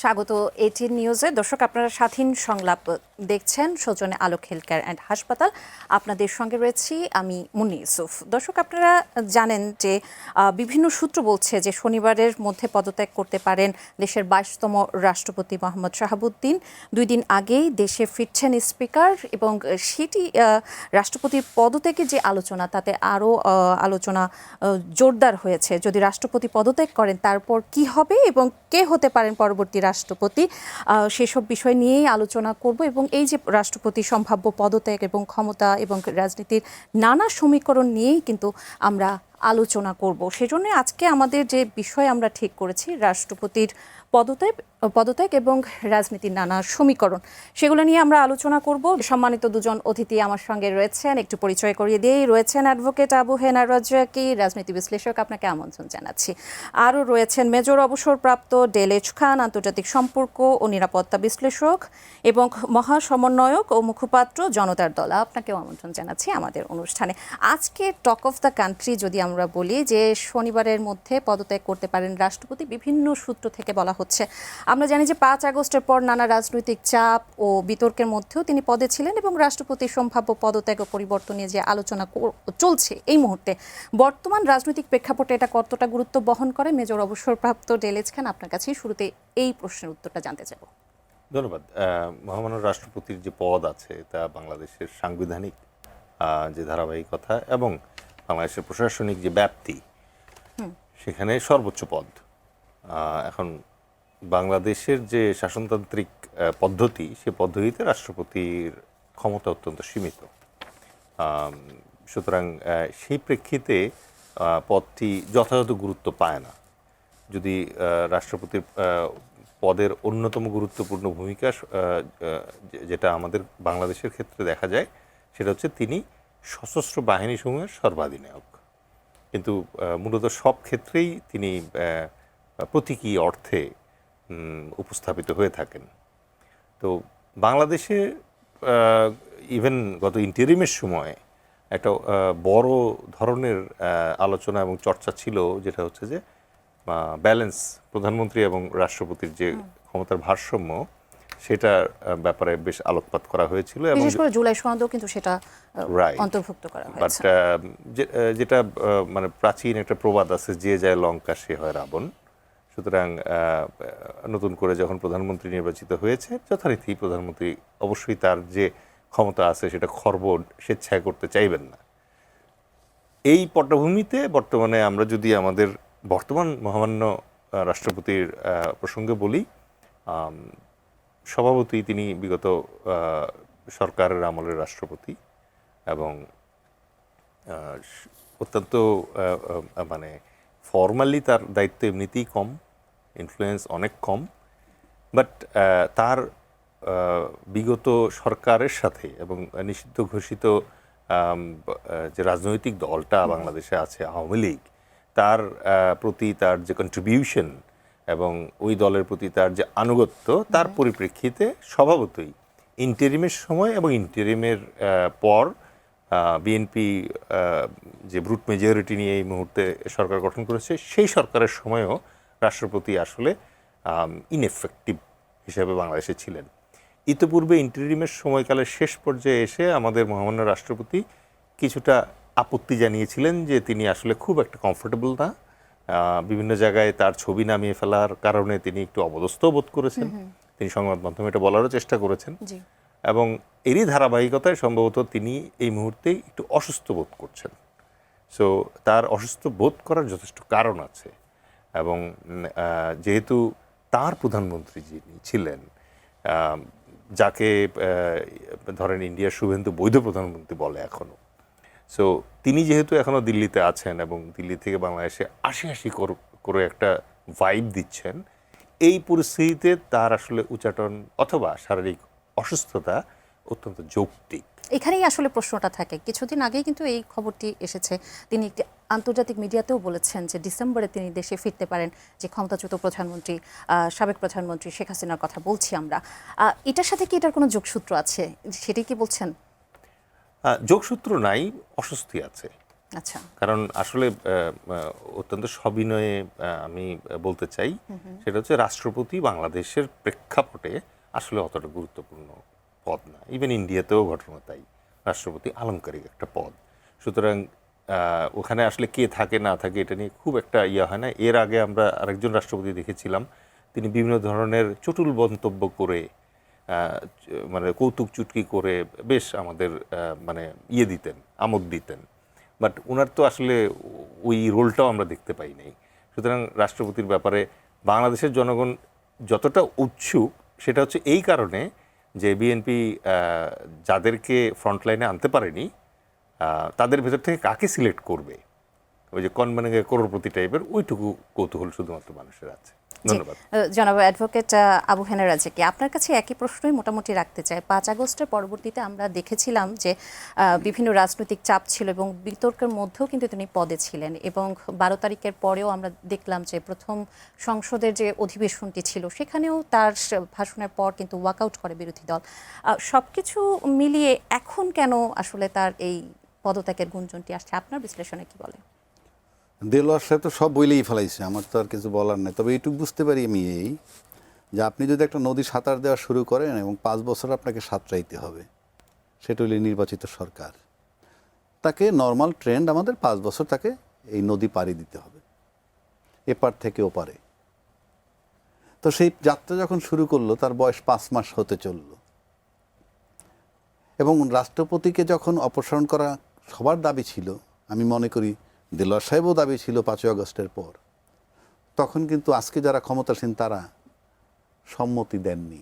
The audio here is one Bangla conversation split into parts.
স্বাগত এটিএন নিউজে। দর্শক, আপনারা স্বাধীন সংলাপ দেখছেন সৌজন্যে আলোক হেলথ কেয়ার অ্যান্ড হাসপাতাল। আপনাদের সঙ্গে রয়েছি আমি মুন্নি ইউসুফ। দর্শক, আপনারা জানেন যে বিভিন্ন সূত্র বলছে যে শনিবারের মধ্যে পদত্যাগ করতে পারেন দেশের 22তম রাষ্ট্রপতি মোহাম্মদ শাহাবুদ্দিন। 2 দিন আগেই দেশে ফিরছেন স্পিকার এবং সেটি রাষ্ট্রপতির পদত্যাগের যে আলোচনা, তাতে আরও আলোচনা জোরদার হয়েছে। যদি রাষ্ট্রপতি পদত্যাগ করেন তারপর কি হবে এবং কে হতে পারেন পরবর্তী রাষ্ট্রপতি, সেসব বিষয় নিয়েই আলোচনা করব। এবং এই যে রাষ্ট্রপতি সম্ভাব্য পদত্যাগ এবং ক্ষমতা এবং রাজনীতির নানা সমীকরণ নিয়েই কিন্তু আমরা আলোচনা করব। সেজন্য আজকে আমাদের যে বিষয় আমরা ঠিক করেছি, রাষ্ট্রপতির পদত্যাগ এবং রাজনীতির নানা সমীকরণ, সেগুলো নিয়ে আমরা আলোচনা করব। সম্মানিত দুজন অতিথি আমার সঙ্গে রয়েছেন, একটু পরিচয় করিয়ে দিয়েই রয়েছেন অ্যাডভোকেট আবু হেনা রাজ্জাকি, রাজনীতি বিশ্লেষক, আপনাকে আমন্ত্রণ জানাচ্ছি। আরও রয়েছেন মেজর অবসরপ্রাপ্ত ডেলেজ খান, আন্তর্জাতিক সম্পর্ক ও নিরাপত্তা বিশ্লেষক এবং মহাসমন্বয়ক ও মুখপাত্র জনতার দল, আপনাকেও আমন্ত্রণ জানাচ্ছি আমাদের অনুষ্ঠানে। আজকে টক অফ দ্য কান্ট্রি যদি আমরা বলি যে শনিবারের মধ্যে পদত্যাগ করতে পারেন রাষ্ট্রপতি, বিভিন্ন সূত্র থেকে বলা হচ্ছে। আমরা জানি যে 5 আগস্টের পর নানা রাজনৈতিক চাপ ও বিতর্কের মধ্যেও তিনি পদে ছিলেন এবং রাষ্ট্রপতির সম্ভাব্য পদত্যাগ ও পরিবর্তন নিয়ে যে আলোচনা চলছে এই মুহূর্তে, বর্তমান রাজনৈতিক প্রেক্ষাপটে এটা কতটা গুরুত্ব বহন করে? মেজর অবসরপ্রাপ্ত ডেলেজ খান, আপনার কাছেই শুরুতে এই প্রশ্নের উত্তরটা জানতে চাইব। ধন্যবাদ। মহামান্য রাষ্ট্রপতির যে পদ আছে তা বাংলাদেশের সাংবিধানিক যে ধারাবাহিকতা এবং বাংলাদেশের প্রশাসনিক যে ব্যাপ্তি, সেখানে সর্বোচ্চ পদ। এখন বাংলাদেশের যে শাসনতান্ত্রিক পদ্ধতি, সে পদ্ধতিতে রাষ্ট্রপতির ক্ষমতা অত্যন্ত সীমিত। সুতরাং সেই প্রেক্ষিতে পদটি যথাযথ গুরুত্ব পায় না। যদি রাষ্ট্রপতির পদের অন্যতম গুরুত্বপূর্ণ ভূমিকা যেটা আমাদের বাংলাদেশের ক্ষেত্রে দেখা যায়, সেটা হচ্ছে তিনি সশস্ত্র বাহিনীসমূহের সর্বাধিনায়ক। কিন্তু মূলত সব ক্ষেত্রেই তিনি প্রতীকী অর্থে উপস্থাপিত হয়ে থাকেন। তো বাংলাদেশে ইভেন গত ইন্টারিমের সময় একটা বড় ধরনের আলোচনা এবং চর্চা ছিল, যেটা হচ্ছে যে ব্যালেন্স, প্রধানমন্ত্রী এবং রাষ্ট্রপতির যে ক্ষমতার ভারসাম্য, সেটার ব্যাপারে বেশ আলোকপাত করা হয়েছিল এবং বিশেষ করে জুলাই সনদেও কিন্তু সেটা অন্তর্ভুক্ত করা হয়েছে। বাট যেটা মানে প্রাচীন একটা প্রবাদ আছে, যে যায় লঙ্কা সে হয় রাবণ। সুতরাং নতুন করে যখন প্রধানমন্ত্রী নির্বাচিত হয়েছে, যথারীতি প্রধানমন্ত্রী অবশ্যই তার যে ক্ষমতা আছে সেটা খর্ব স্বেচ্ছায় করতে চাইবেন না। এই পটভূমিতে বর্তমানে আমরা যদি আমাদের বর্তমান মহামান্য রাষ্ট্রপতির প্রসঙ্গে বলি, স্বভাবতই তিনি বিগত সরকারের আমলের রাষ্ট্রপতি এবং অত্যন্ত মানে ফর্মালি তার দায়িত্ব এমনিতেই কম, ইনফ্লুয়েন্স অনেক কম। বাট তার বিগত সরকারের সাথে এবং নিষিদ্ধ ঘোষিত যে রাজনৈতিক দলটা বাংলাদেশে আছে, আওয়ামী লীগ, তার প্রতি তার যে কন্ট্রিবিউশন এবং ওই দলের প্রতি তার যে আনুগত্য, তার পরিপ্রেক্ষিতে স্বভাবতই ইন্টারিমের সময় এবং ইন্টারিমের পর বিএনপি যে ব্রুট মেজরিটি নিয়ে এই মুহূর্তে সরকার গঠন করেছে, সেই সরকারের সময়ও রাষ্ট্রপতি আসলে ইনএফেক্টিভ হিসেবে বাংলাদেশে ছিলেন। ইতিপূর্বে ইন্টারিমের সময়কালের শেষ পর্যায়ে এসে আমাদের মহামান্য রাষ্ট্রপতি কিছুটা আপত্তি জানিয়েছিলেন যে তিনি আসলে খুব একটা কমফোর্টেবল না। বিভিন্ন জায়গায় তার ছবি নামিয়ে ফেলার কারণে তিনি একটু অপদস্থ বোধ করেছেন। তিনি সংবাদ মাধ্যমে এটা বলারও চেষ্টা করেছেন এবং এরই ধারাবাহিকতায় সম্ভবত তিনি এই মুহূর্তেই একটু অসুস্থ বোধ করছেন। সো তার অসুস্থ বোধ করার যথেষ্ট কারণ আছে এবং যেহেতু তার প্রধানমন্ত্রী যিনি ছিলেন, যাকে ধরেন ইন্ডিয়ার শুভেন্দু বৈধ প্রধানমন্ত্রী বলে এখনও, সো তিনি যেহেতু এখনও দিল্লিতে আছেন এবং দিল্লি থেকে বাংলাদেশে হাসি করে একটা ভাইব দিচ্ছেন, এই পরিস্থিতিতে তার আসলে উচ্চাটন অথবা শারীরিক অসুস্থতা অত্যন্ত যৌক্তিক। এখানেই আসলে প্রশ্নটা থাকে। কিছুদিন আগেই কিন্তু এই খবরটি এসেছে, তিনি একটি আন্তর্জাতিক মিডিয়াতেও বলেছেন যে ডিসেম্বরে তিনি দেশে ফিরতে পারেন, যে ক্ষমতাচ্যুত প্রধানমন্ত্রী, সাবেক প্রধানমন্ত্রী শেখ হাসিনার কথা বলছি আমরা। এটার সাথে কি এটার কোনো যোগসূত্র আছে, সেটাই কি বলছেন? যোগসূত্র নাই, অস্বস্তি আছে। আচ্ছা। কারণ আসলে অত্যন্ত সবিনয়ে আমি বলতে চাই, সেটা হচ্ছে রাষ্ট্রপতি বাংলাদেশের প্রেক্ষাপটে আসলে অতটা গুরুত্বপূর্ণ পদ না। ইভেন ইন্ডিয়াতেও ঘটনা তাই, রাষ্ট্রপতি আলংকারিক একটা পদ। সুতরাং ওখানে আসলে কে থাকে না থাকে এটা নিয়ে খুব একটা ইয়ে হয় না। এর আগে আমরা আরেকজন রাষ্ট্রপতি দেখেছিলাম, তিনি বিভিন্ন ধরনের চটুল মন্তব্য করে মানে কৌতুক চুটকি করে বেশ আমাদের মানে ইয়ে দিতেন, আমোদ দিতেন। বাট ওনার তো আসলে ওই রোলটাও আমরা দেখতে পাই নাই। সুতরাং রাষ্ট্রপতির ব্যাপারে বাংলাদেশের জনগণ যতটা উৎসুক, সেটা হচ্ছে এই কারণে যে বিএনপি যাদেরকে ফ্রন্টলাইনে আনতে পারেনি, তাদের ভেতর থেকে কাকে সিলেক্ট করবে, ওই যে মানে করোড়পতি টাইপের, ওইটুকু কৌতূহল শুধুমাত্র মানুষের আছে। ধন্যবাদ। জনাব অ্যাডভোকেট আবু হেনা রাজাকি, আপনার কাছে একই প্রশ্নই মোটামুটি রাখতে চাই। 5 আগস্টের পরবর্তীতে আমরা দেখেছিলাম যে বিভিন্ন রাজনৈতিক চাপ ছিল এবং বিতর্কের মধ্যেও কিন্তু তিনি পদে ছিলেন, এবং 12 তারিখের পরেও আমরা দেখলাম যে প্রথম সংসদের যে অধিবেশনটি ছিল সেখানেও তার ভাষণের পর কিন্তু ওয়াকআউট করে বিরোধী দল। সবকিছু মিলিয়ে এখন কেন আসলে তার এই পদত্যাগের গুঞ্জনটি আসছে, আপনার বিশ্লেষণে কি বলে? দেলোয়ার সাহেব তো সব বইলেই ফেলাইছে, আমার তো আর কিছু বলার নেই। তবে এইটুকু বুঝতে পারি আমি যে আপনি যদি একটা নদী সাঁতার দেওয়া শুরু করেন এবং 5 বছর আপনাকে সাঁতরাইতে হবে, সেটা হলে নির্বাচিত সরকার, তাকে নর্মাল ট্রেন্ড আমাদের 5 বছর তাকে এই নদী পাড়ি দিতে হবে, এপার থেকে ওপারে। তো সেই যাত্রা যখন শুরু করলো, তার বয়স 5 মাস হতে চলল, এবং রাষ্ট্রপতিকে যখন অপসারণ করা সবার দাবি ছিল, আমি মনে করি দেলোয়ার সাহেবও দাবি ছিল 5 আগস্টের পর, তখন কিন্তু আজকে যারা ক্ষমতাসীন তারা সম্মতি দেননি।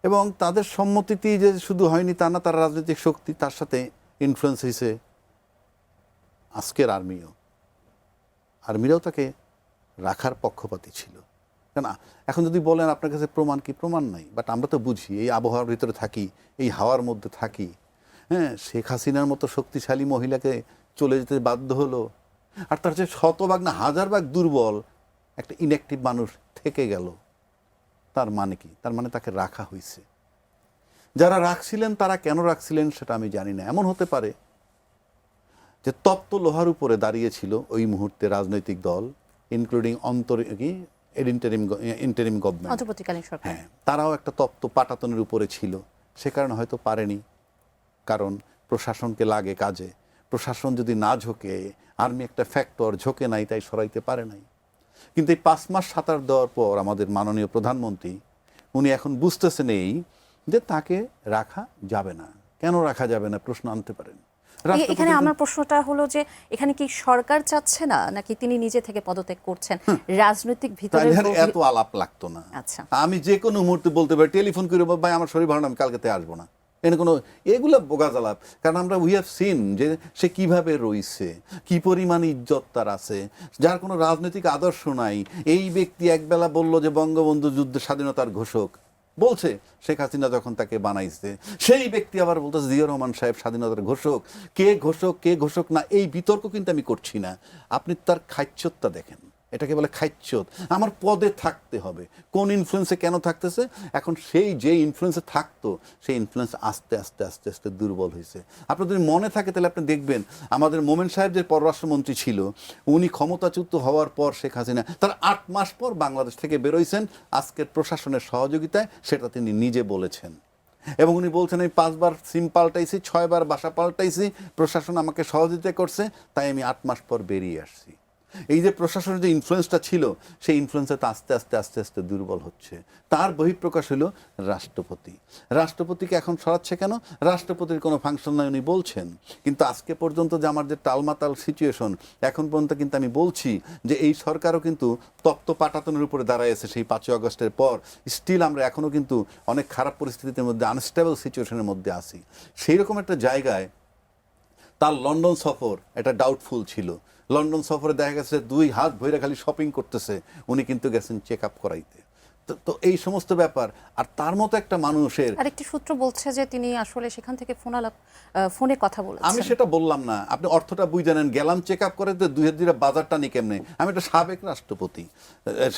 এবং তাদের সম্মতিতেই যে শুধু হয়নি তা না, তার রাজনৈতিক শক্তি, তার সাথে ইনফ্লুয়েন্স হয়েছে আজকের আর্মিরাও তাকে রাখার পক্ষপাতী ছিল। কেন এখন যদি বলেন আপনার কাছে প্রমাণ কি, প্রমাণ নাই, বাট আমরা তো বুঝি, এই আবহাওয়ার ভিতরে থাকি, এই হাওয়ার মধ্যে থাকি। হ্যাঁ, শেখ হাসিনার মতো শক্তিশালী মহিলাকে চলে যেতে বাধ্য হলো, আর তার যে শতভাগ না 1000 ভাগ দুর্বল একটা ইনঅ্যাক্টিভ মানুষ থেকে গেল। তার মানে কি? তার মানে তাকে রাখা হয়েছে। যারা রাখছিলেন তারা কেন রাখছিলেন সেটা আমি জানি না। এমন হতে পারে যে তপ্ত লোহার উপরে দাঁড়িয়েছিল ওই মুহূর্তে রাজনৈতিক দল, ইনক্লুডিং ইন্টারিম গভর্নমেন্ট, অন্তর্বর্তীকালীন সরকার, হ্যাঁ, তারাও একটা তপ্ত পাটাতনের উপরে ছিল। সে কারণে হয়তো পারেনি, কারণ প্রশাসনকে লাগে কাজে। প্রশাসন যদি না ঝোঁকে, আর্মি একটা ফ্যাক্টর ঝোঁকে নাই, তাই সরাইতে পারে নাই। কিন্তু এই 5 মাস সাঁতার দেওয়ার পর আমাদের মাননীয় প্রধানমন্ত্রী, উনি এখন বুঝতেছেন যে তাকে রাখা যাবে না। কেন রাখা যাবে না প্রশ্ন আনতে পারেন। এখানে আমার প্রশ্নটা হলো যে এখানে কি সরকার চাচ্ছে না, নাকি তিনি নিজে থেকে পদত্যাগ করছেন? রাজনৈতিক ভিতরে এত আলাপ লাগতো না। আচ্ছা, আমি যে কোনো মুহূর্তে বলতে পারি, টেলিফোন করে, ভাই আমার শরীর ভালো না, আমি কালকেতে আসবো না। এগুলো বোগা জ্বালাপ। কারণ আমরা উই হ্যাভ সিন যে সে কিভাবে রইছে, কি পরিমাণ ইজ্জত তার আছে, যার কোনো রাজনৈতিক আদর্শ নাই। এই ব্যক্তি একবেলা বলল যে বঙ্গবন্ধু যুদ্ধের স্বাধীনতার ঘোষক, বলছে শেখ হাসিনা যখন তাকে বানাইছে, সেই ব্যক্তি আবার বলতেছে জিয়াউর রহমান সাহেব স্বাধীনতার ঘোষক। কে ঘোষক না, এই বিতর্ক কিন্তু আমি করছি না। আপনি তার খাইচ্যতটা দেখেন, এটাকে বলে খাইচ্যত। আমার পদে থাকতে হবে, কোন ইনফ্লুয়েন্সে কেন থাকতেছে। এখন সেই যে ইনফ্লুয়েন্সে থাকতো, সেই ইনফ্লুয়েন্স আস্তে আস্তে আস্তে আস্তে দুর্বল হয়েছে। আপনার যদি মনে থাকে তাহলে আপনি দেখবেন, আমাদের মোমেন সাহেব যে পররাষ্ট্রমন্ত্রী ছিল, উনি ক্ষমতাচ্যুত হওয়ার পর শেখ হাসিনা তার 8 মাস পর বাংলাদেশ থেকে বেরোইছেন আজকের প্রশাসনের সহযোগিতায়, সেটা তিনি নিজে বলেছেন। এবং উনি বলছেন, আমি 5 বার সিম পাল্টাইছি, 6 বার বাসা পাল্টাইছি, প্রশাসন আমাকে সহযোগিতা করছে, তাই আমি 8 মাস পর বেরিয়ে আসছি। এই যে প্রশাসনের যে ইনফ্লুয়েন্সটা ছিল, সেই ইনফ্লুয়েন্সটা আস্তে আস্তে আস্তে আস্তে দুর্বল হচ্ছে। তার বহিঃপ্রকাশ হলো রাষ্ট্রপতিকে এখন সরাচ্ছে কেন? রাষ্ট্রপতির কোনো ফাংশন নাই উনি বলছেন। কিন্তু আজকে পর্যন্ত যে আমার যে টালমাতাল সিচুয়েশন, এখন পর্যন্ত কিন্তু আমি বলছি যে এই সরকারও কিন্তু তপ্ত পাটাতনের উপরে দাঁড়াইছে সেই 5 আগস্টের পর। স্টিল আমরা এখনও কিন্তু অনেক খারাপ পরিস্থিতির মধ্যে, আনস্টেবল সিচুয়েশনের মধ্যে আছি। সেই রকম একটা জায়গায় তার লন্ডন সফর এটা ডাউটফুল ছিল। লন্ডন সফরে দেখা গেছে 2 হাত ভরে খালি শপিং করতেছে, উনি কিন্তু গেছেন চেক আপ করাইতে। তো এই সমস্ত ব্যাপার, আর তার মতো একটা মানুষের, আরেকটি সূত্র বলছে যে তিনি আসলে সেখান থেকে ফোনে কথা আমি বলেছেন। সেটা বললাম না, আপনি অর্থটা বুঝে নেন। গেলাম চেক আপ করে, তো 2000 বাজারটা নি কেমনে, আমি একটা সাবেক রাষ্ট্রপতি,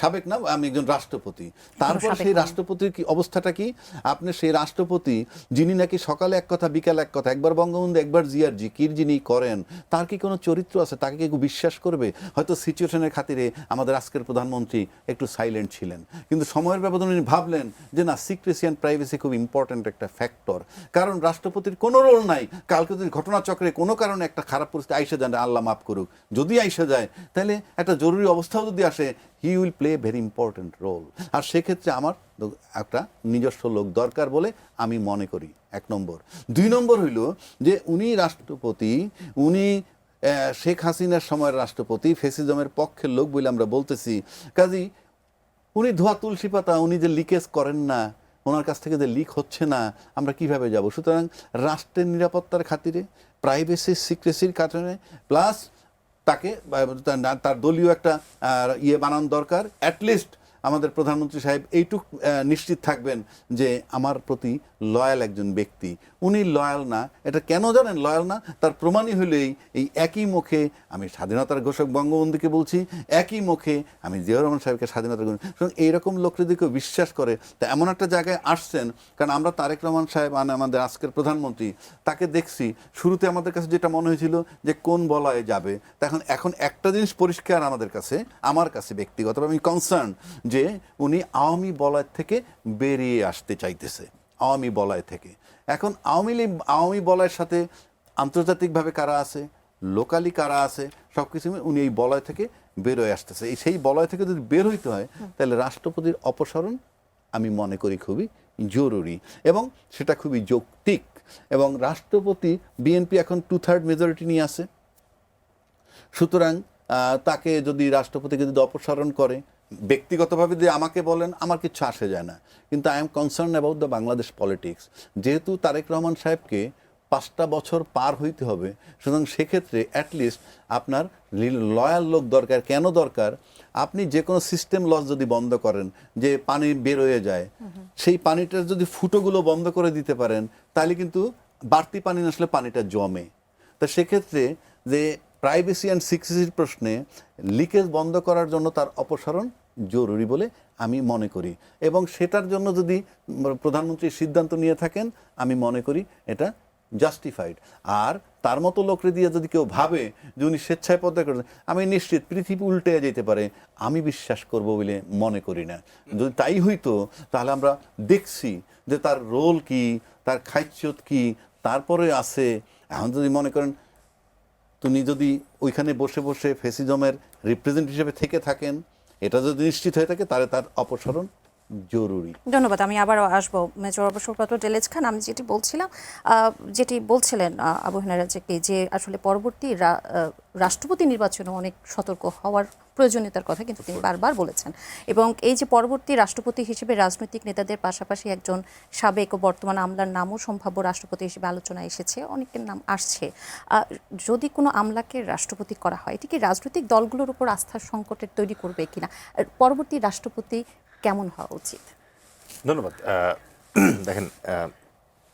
সাবেক না, আমি একজন রাষ্ট্রপতি। তারপর সাবেক সেই নন। রাষ্ট্রপতির কি অবস্থাটা কি, আপনি সেই রাষ্ট্রপতি যিনি নাকি সকালে এক কথা বিকালে এক কথা, একবার বঙ্গবন্ধু একবার জিয়ার জিকির যিনি করেন, তার কি কোনো চরিত্র আছে? তাকে কি কেউ বিশ্বাস করবে? হয়তো সিচুয়েশনের খাতিরে আমাদের আজকের প্রধানমন্ত্রী একটু সাইলেন্ট ছিলেন, কিন্তু সময়ের ব্যবধানে উনি ভাবলেন যে না, সিক্রেসি অ্যান্ড প্রাইভেসি খুব ইম্পর্ট্যান্ট একটা ফ্যাক্টর। কারণ রাষ্ট্রপতির কোনো রোল নাই, কালকে যদি ঘটনাচক্রে কোনো কারণে একটা খারাপ পরিস্থিতি আইসে যান, আল্লাহ মাফ করুক, যদি আইসে যায়, তাহলে একটা জরুরি অবস্থাও যদি আসে, he will play very important role. আর সেক্ষেত্রে আমার একটা নিজস্ব লোক দরকার বলে আমি মনে করি, 1 নম্বর। 2 নম্বর হইল যে উনি রাষ্ট্রপতি, উনি শেখ হাসিনার সময়ের রাষ্ট্রপতি, ফেসিজমের পক্ষের লোক বলে আমরা বলতেছি, কাজী উনি ধোয়া তুলসী পাতা, উনি যে লিকেজ করেন না, ওনার কাছ থেকে যে লিক হচ্ছে না, আমরা কিভাবে যাব? সুতরাং রাষ্ট্রের নিরাপত্তার খাতিরে, প্রাইভেসি সিক্রেসির কারণে, প্লাস তাকে তার দলীয় একটা বানান দরকার। অ্যাটলিস্ট আমাদের প্রধানমন্ত্রী সাহেব এইটুক নিশ্চিত থাকবেন যে আমার প্রতি লয়াল একজন ব্যক্তি। উনি লয়াল না, এটা কেন জানেন লয়াল না? তার প্রমাণই হলেই এই একই মুখে আমি স্বাধীনতার ঘোষক বঙ্গবন্ধুকে বলছি, একই মুখে আমি জিয়াউর রহমান সাহেবকে স্বাধীনতার ঘোষক। সুতরাং এইরকম লোক যদি কেউ বিশ্বাস করে, তা এমন একটা জায়গায় আসছেন, কারণ আমরা তারেক রহমান সাহেব মানে আমাদের আজকের প্রধানমন্ত্রী, তাকে দেখছি শুরুতে আমাদের কাছে যেটা মনে হয়েছিল যে কোন বলয়ে যাবে, তা এখন একটা জিনিস পরিষ্কার আমাদের কাছে, আমার কাছে ব্যক্তিগতভাবে আমি কনসার্ন যে উনি আওয়ামী বলয় থেকে বেরিয়ে আসতে চাইতেছে, আওয়ামী বলয় থেকে। এখন আওয়ামী বলয়ের সাথে আন্তর্জাতিকভাবে কারা আছে, লোকালি কারা আছে, সব কিছু উনি এই বলয় থেকে বের হয়ে আসতেছে। সেই বলয় থেকে যদি বের হইতে হয়, তাহলে রাষ্ট্রপতির অপসারণ আমি মনে করি খুবই জরুরি, এবং সেটা খুবই যৌক্তিক। এবং রাষ্ট্রপতি, বিএনপি এখন 2/3 মেজরিটি নিয়ে আছে, সুতরাং তাকে যদি রাষ্ট্রপতিকে যদি অপসারণ করে, ব্যক্তিগতভাবে যদি আমাকে বলেন, আমার কিছু আসে যায় না, কিন্তু I am concern about the Bangladesh politics. যেহেতু তারেক রহমান সাহেবকে 5টা বছর পার হইতে হবে, সুতরাং সেক্ষেত্রে অ্যাটলিস্ট আপনার লয়াল লোক দরকার। কেন দরকার? আপনি যে কোনো সিস্টেম লস যদি বন্ধ করেন, যে পানি বের হয়ে যায়, সেই পানিটার যদি ফুটোগুলো বন্ধ করে দিতে পারেন, তাহলে কিন্তু বাড়তি পানি না আসলে পানিটা জমে। তা সেক্ষেত্রে যে প্রাইভেসি অ্যান্ড সিক্রেসির প্রশ্নে লিকেজ বন্ধ করার জন্য তার অপসারণ জরুরি বলে আমি মনে করি, এবং সেটার জন্য যদি প্রধানমন্ত্রী সিদ্ধান্ত নিয়ে থাকেন, আমি মনে করি এটা জাস্টিফাইড। আর তার মতো লোকরে দিয়ে যদি কেউ ভাবে যে উনি স্বেচ্ছায় পদত্যাগ করেন, আমি নিশ্চিত পৃথিবী উল্টে যেতে পারে, আমি বিশ্বাস করব বলে মনে করি না। যদি তাই হইতো, তাহলে আমরা দেখছি যে তার রোল কি, তার খাইচ্যত কি, তারপরে আছে। এখন যদি মনে করেন তুমি যদি ওইখানে বসে বসে ফেসিজমের রিপ্রেজেন্টেটিভ হিসেবে থেকে থাকেন, এটা যদি নিশ্চিত হয়ে থাকে, তাহলে তার অপসারণ জরুরি। ধন্যবাদ। আমি আবারও আসবো মেজর অবসরপ্রাপ্ত ডেলেজ খান। আমি যেটি বলছিলেন আবু হেনা রাজ্জাকী, যে আসলে পরবর্তী রাষ্ট্রপতি নির্বাচনে অনেক সতর্ক হওয়ার প্রয়োজনীয়তার কথা কিন্তু তিনি বারবার বলেছেন, এবং এই যে পরবর্তী রাষ্ট্রপতি হিসেবে রাজনৈতিক নেতাদের পাশাপাশি একজন সাবেক ও বর্তমান আমলার নামও সম্ভাব্য রাষ্ট্রপতি হিসেবে আলোচনা এসেছে, অনেকের নাম আসছে। যদি কোনো আমলাকে রাষ্ট্রপতি করা হয়, এটি কি রাজনৈতিক দলগুলোর উপর আস্থার সংকটের তৈরি করবে কিনা? পরবর্তী রাষ্ট্রপতি কেমন হওয়া উচিত? ধন্যবাদ। দেখেন,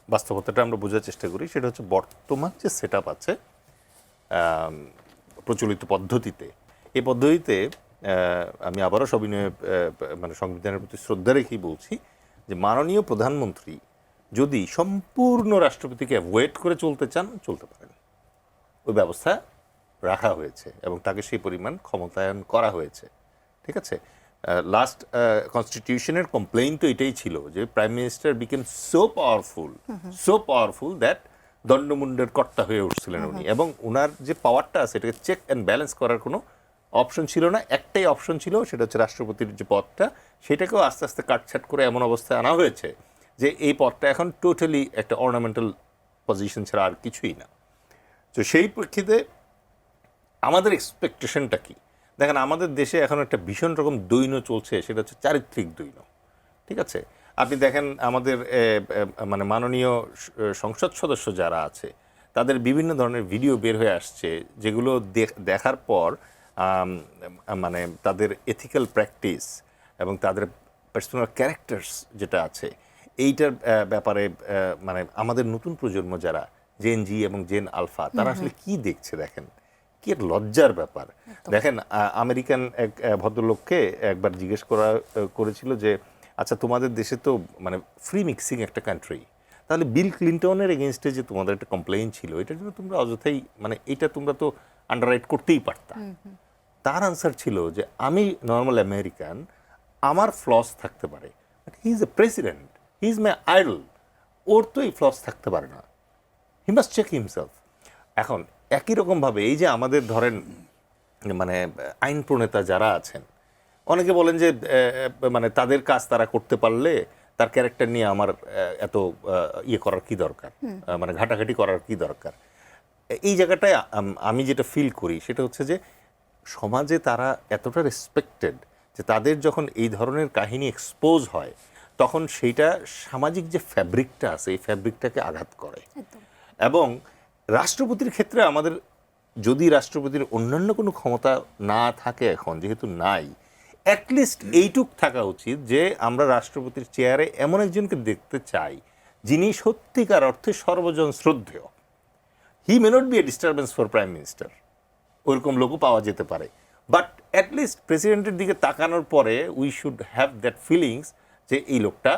বাস্তবতাটা আমরা বোঝার চেষ্টা করি, সেটা হচ্ছে বর্তমান যে সেট আপ আছে প্রচলিত পদ্ধতিতে, এই পদ্ধতিতে আমি আবারও সবিনয়ে মানে সংবিধানের প্রতি শ্রদ্ধা রেখেই বলছি যে মাননীয় প্রধানমন্ত্রী যদি সম্পূর্ণ রাষ্ট্রপতিকে অ্যাভয়েড করে চলতে চান, চলতে পারেন। ওই ব্যবস্থা রাখা হয়েছে এবং তাকে সেই পরিমাণ ক্ষমতায়ন করা হয়েছে। ঠিক আছে, লাস্ট কনস্টিটিউশনের কমপ্লেইন তো এটাই ছিল যে prime minister became so powerful that দণ্ডমুণ্ডের কর্তা হয়ে উঠছিলেন উনি, এবং ওনার যে পাওয়ারটা আছে এটাকে চেক অ্যান্ড ব্যালেন্স করার কোনো অপশন ছিল না। একটাই অপশন ছিল, সেটা হচ্ছে রাষ্ট্রপতির যে পদটা, সেটাকেও আস্তে আস্তে কাটছাট করে এমন অবস্থায় আনা হয়েছে যে এই পদটা এখন টোটালি একটা অর্নামেন্টাল পজিশন ছাড়া আর কিছুই না। তো সেই প্রেক্ষিতে আমাদের এক্সপেকটেশনটা কি? দেখেন, আমাদের দেশে এখন একটা ভীষণ রকম দৈন্য চলছে, সেটা হচ্ছে চারিত্রিক দৈন্য। ঠিক আছে, আপনি দেখেন আমাদের মানে মাননীয় সংসদ সদস্য যারা আছে, তাদের বিভিন্ন ধরনের ভিডিও বের হয়ে আসছে, যেগুলো দেখার পর মানে তাদের এথিক্যাল প্র্যাকটিস এবং তাদের পার্সোনাল ক্যারেক্টার্স যেটা আছে এইটার ব্যাপারে মানে আমাদের নতুন প্রজন্ম যারা জেন জি এবং জেন আলফা তারা আসলে কি দেখছে দেখেন কি এক লজ্জার ব্যাপার। দেখেন আমেরিকান এক ভদ্রলোককে একবার জিজ্ঞেস করেছিল যে আচ্ছা তোমাদের দেশে তো মানে ফ্রি মিক্সিং একটা কান্ট্রি, তাহলে বিল ক্লিন্টনের এগেনস্টে যে তোমাদের একটা কমপ্লেইন ছিল এটার জন্য তোমরা অযথাই মানে এটা তোমরা তো আন্ডাররাইট করতেই পারতা। তার আনসার ছিল যে আমি নর্মাল আমেরিকান, আমার ফ্লস থাকতে পারে, but he is a president, he is my idol, ওর তো এই ফ্লস থাকতে পারে না, হি মাস্ট চেক হিমসেলফ। এখন একই রকমভাবে এই যে আমাদের ধরেন মানে আইন প্রণেতা যারা আছেন অনেকে বলেন যে মানে তাদের কাজ তারা করতে পারলে তার ক্যারেক্টার নিয়ে আমার এত ইয়ে করার কি দরকার, মানে ঘাটাঘাটি করার কি দরকার। এই জায়গাটায় আমি যেটা ফিল করি সেটা হচ্ছে যে সমাজে তারা এতটা রেসপেক্টেড যে তাদের যখন এই ধরনের কাহিনী এক্সপোজ হয় তখন সেইটা সামাজিক যে ফ্যাব্রিকটা আছে এই ফ্যাব্রিকটাকে আঘাত করে। এবং রাষ্ট্রপতির ক্ষেত্রে আমাদের যদি রাষ্ট্রপতির অন্যান্য কোনো ক্ষমতা না থাকে এখন যেহেতু নাই, অ্যাটলিস্ট এইটুক থাকা উচিত যে আমরা রাষ্ট্রপতির চেয়ারে এমন একজনকে দেখতে চাই যিনি সত্যিকার অর্থে সর্বজন শ্রদ্ধেয়। He may not be a disturbance for prime minister, ওইরকম লোকও পাওয়া যেতে পারে, বাট অ্যাটলিস্ট প্রেসিডেন্টের দিকে তাকানোর পরে we should have that feelings যে এই লোকটা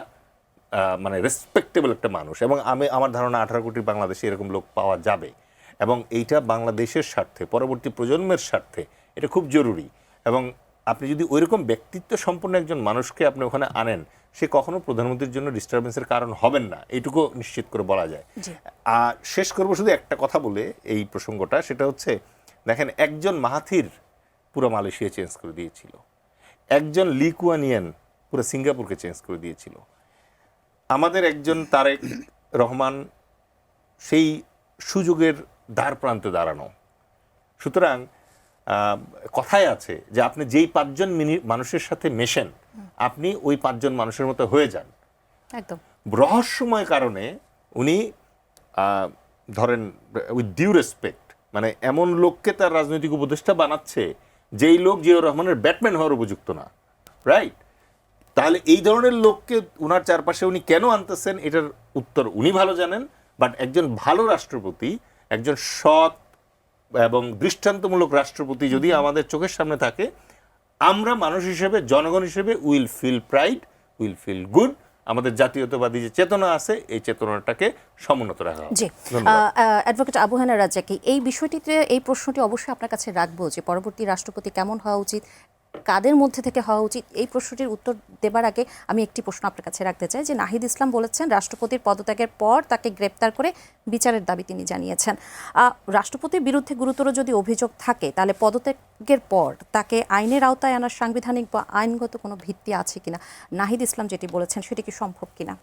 মানে রেসপেক্টেবল একটা মানুষ। এবং আমার ধারণা 18 কোটি বাংলাদেশে এরকম লোক পাওয়া যাবে এবং এইটা বাংলাদেশের স্বার্থে পরবর্তী প্রজন্মের স্বার্থে এটা খুব জরুরি। এবং আপনি যদি ওইরকম ব্যক্তিত্ব সম্পন্ন একজন মানুষকে আপনি ওখানে আনেন সে কখনো প্রধানমন্ত্রীর জন্য ডিস্টারবেন্সের কারণ হবেন না, এইটুকু নিশ্চিত করে বলা যায়। আর শেষ করবো শুধু একটা কথা বলে এই প্রসঙ্গটা, সেটা হচ্ছে দেখেন একজন মাহাথির পুরো মালয়েশিয়া চেঞ্জ করে দিয়েছিল, একজন লি কুয়ান ইয়েন পুরো সিঙ্গাপুরকে চেঞ্জ করে দিয়েছিল, আমাদের একজন তারেক রহমান সেই সুযোগের দ্বার প্রান্তে দাঁড়ানো। সুতরাং কথায় আছে যে আপনি যেই 5 জন মানুষের সাথে মেশেন আপনি ওই 5 জন মানুষের মতো হয়ে যান। একদম রহস্যময় কারণে উনি ধরেন উইথ ডিউ রেসপেক্ট মানে এমন লোককে তার রাজনৈতিক উপদেষ্টা বানাচ্ছে যেই লোক জিয়াউর রহমানের ব্যাটম্যান হওয়ার উপযুক্ত না, রাইট? তাহলে এই ধরনের লোককে উনার চারপাশে উনি কেন আনতেছেন এটার উত্তর উনি ভালো জানেন। বাট একজন ভালো রাষ্ট্রপতি, একজন সৎ এবং দৃষ্টান্তমূলক রাষ্ট্রপতি যদি আমাদের চোখের সামনে থাকে, আমরা মানুষ হিসেবে জনগণ হিসেবে will feel pride, will feel good. আমাদের জাতীয়তাবাদী যে চেতনা আছে এই চেতনাটাকে সমুন্নত রাখা হবে। জি, অ্যাডভোকেট আবু হানা রাজ্জাকি, এই বিষয়টিতে এই প্রশ্নটি অবশ্যই আপনার কাছে রাখবো যে পরবর্তী রাষ্ট্রপতি কেমন হওয়া উচিত, কাদের মধ্যে থেকে হওয়া উচিত। এই প্রশ্নটির উত্তর দেবার আগে আমি একটি প্রশ্ন আপনার কাছে রাখতে চাই যে নাহিদ ইসলাম বলেছেন রাষ্ট্রপতির পদত্যাগের পর তাকে গ্রেপ্তার করে বিচারের দাবি তিনি জানিয়েছেন। রাষ্ট্রপতির বিরুদ্ধে গুরুতর যদি অভিযোগ থাকে তাহলে পদত্যাগের পর তাকে আইনের আওতায় আনার সাংবিধানিক বা আইনগত কোনো ভিত্তি আছে কিনা, নাহিদ ইসলাম যেটি বলেছেন সেটি কি সম্ভব কিনা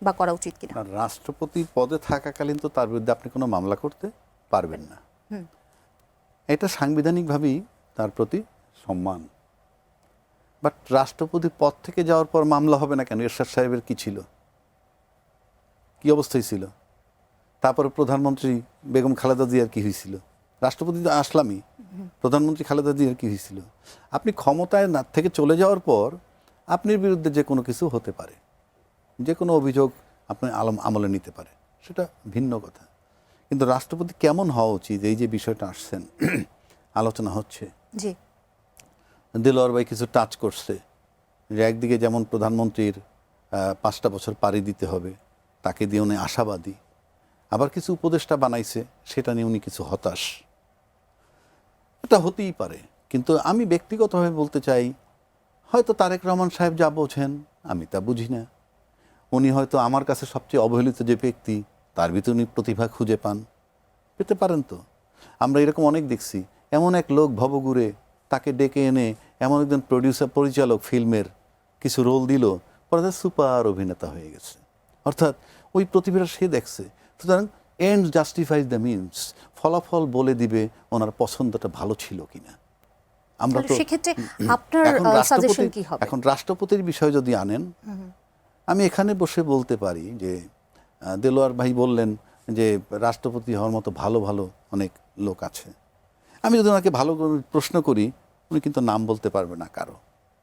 বা করা উচিত কিনা? রাষ্ট্রপতি পদে থাকাকালীন তো তার বিরুদ্ধে আপনি কোনো মামলা করতে পারবেন না, এটা সাংবিধানিকভাবেই তার প্রতি সম্মান। বাট রাষ্ট্রপতি পদ থেকে যাওয়ার পর মামলা হবে না কেন? এরশাদ সাহেবের কি ছিল, কি অবস্থায় ছিল? তারপরে প্রধানমন্ত্রী বেগম খালেদা জিয়ার কি হয়েছিল? রাষ্ট্রপতি তো আসলামই, প্রধানমন্ত্রী খালেদা জিয়ার কি হয়েছিল? আপনি ক্ষমতায় না থেকে চলে যাওয়ার পর আপনার বিরুদ্ধে যে কোনো কিছু হতে পারে, যে কোনো অভিযোগ আপনি আমলে নিতে পারে, সেটা ভিন্ন কথা। কিন্তু রাষ্ট্রপতি কেমন হওয়া উচিত এই যে বিষয়টা আসছেন আলোচনা হচ্ছে, জি, দেলোয়ার ভাই কিছু টাচ করছে যে একদিকে যেমন প্রধানমন্ত্রীর 5টা বছর পাড়ি দিতে হবে, তাকে দিয়ে উনি আশাবাদী, আবার কিছু উপদেষ্টা বানাইছে সেটা নিয়ে উনি কিছু হতাশ। এটা হতেই পারে, কিন্তু আমি ব্যক্তিগতভাবে বলতে চাই হয়তো তারেক রহমান সাহেব যা বোঝেন আমি তা বুঝি না। উনি হয়তো আমার কাছে সবচেয়ে অবহেলিত যে ব্যক্তি তার ভিতরে উনি প্রতিভা খুঁজে পেতে পারেন। তো আমরা এরকম অনেক দেখছি, এমন এক লোক ভবঘুরে তাকে ডেকে এনে এমন একজন পরিচালক ফিল্মের কিছু রোল দিল, পরে তার সুপার অভিনেতা হয়ে গেছে। অর্থাৎ ওই প্রতিভাটা সে দেখছে। সুতরাং এন্ড জাস্টিফাইজ দ্য মিনস, ফলাফল বলে দিবে ওনার পছন্দটা ভালো ছিল কিনা। আমরা তো সেক্ষেত্রে আপনার সাজেশন কি হবে? এখন রাষ্ট্রপতির বিষয় যদি আনেন, আমি এখানে বসে বলতে পারি যে দেলোয়ার ভাই বললেন যে রাষ্ট্রপতি হওয়ার মতো ভালো ভালো অনেক লোক আছে। আমি যদি ওনাকে ভালো করে প্রশ্ন করি উনি কিন্তু নাম বলতে পারবে না কারো।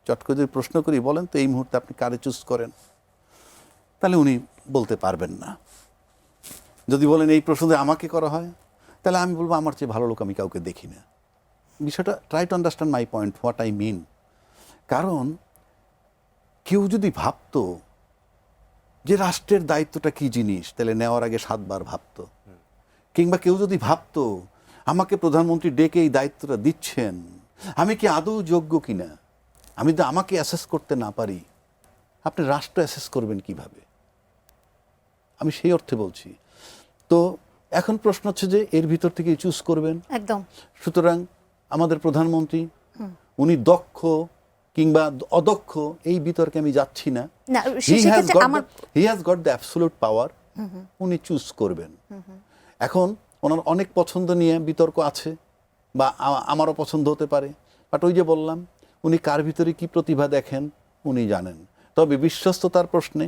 চট করে যদি প্রশ্ন করি, বলেন তো এই মুহূর্তে আপনি কারে চুজ করেন, তাহলে উনি বলতে পারবেন না। যদি বলেন এই প্রশ্ন যদি আমাকে করা হয়, তাহলে আমি বলবো আমার চেয়ে ভালো লোক আমি কাউকে দেখি না। বিষয়টা try to understand my point, what I mean. কারণ কেউ যদি ভাবতো যে রাষ্ট্রের দায়িত্বটা কি জিনিস, তাহলে নেওয়ার আগে 7 বার ভাবতো। কিংবা কেউ যদি ভাবতো আমাকে প্রধানমন্ত্রী ডেকে এই দায়িত্বটা দিচ্ছেন, আমি কি আদৌ যোগ্য কিনা, আমি যদি আমাকে অ্যাসেস করতে না পারি, আপনি রাষ্ট্র অ্যাসেস করবেন কিভাবে? আমি সেই অর্থে বলছি। তো এখন প্রশ্ন হচ্ছে যে এর ভিতর থেকে চুজ করবেন। একদম। সুতরাং আমাদের প্রধানমন্ত্রী উনি দক্ষ কিংবা অদক্ষ এই বিতর্কে আমি যাচ্ছি না। না, হি সেক্ষেত্রে হ্যাজ গট দ্য অ্যাবসলিউট পাওয়ার, উনি চুজ করবেন। এখন ওনার অনেক পছন্দ নিয়ে বিতর্ক আছে, বা আমারও পছন্দ হতে পারে, বাট ওই যে বললাম, উনি কার ভিতরে কি প্রতিভা দেখেন উনি জানেন। তবে বিশ্বস্ততার প্রশ্নে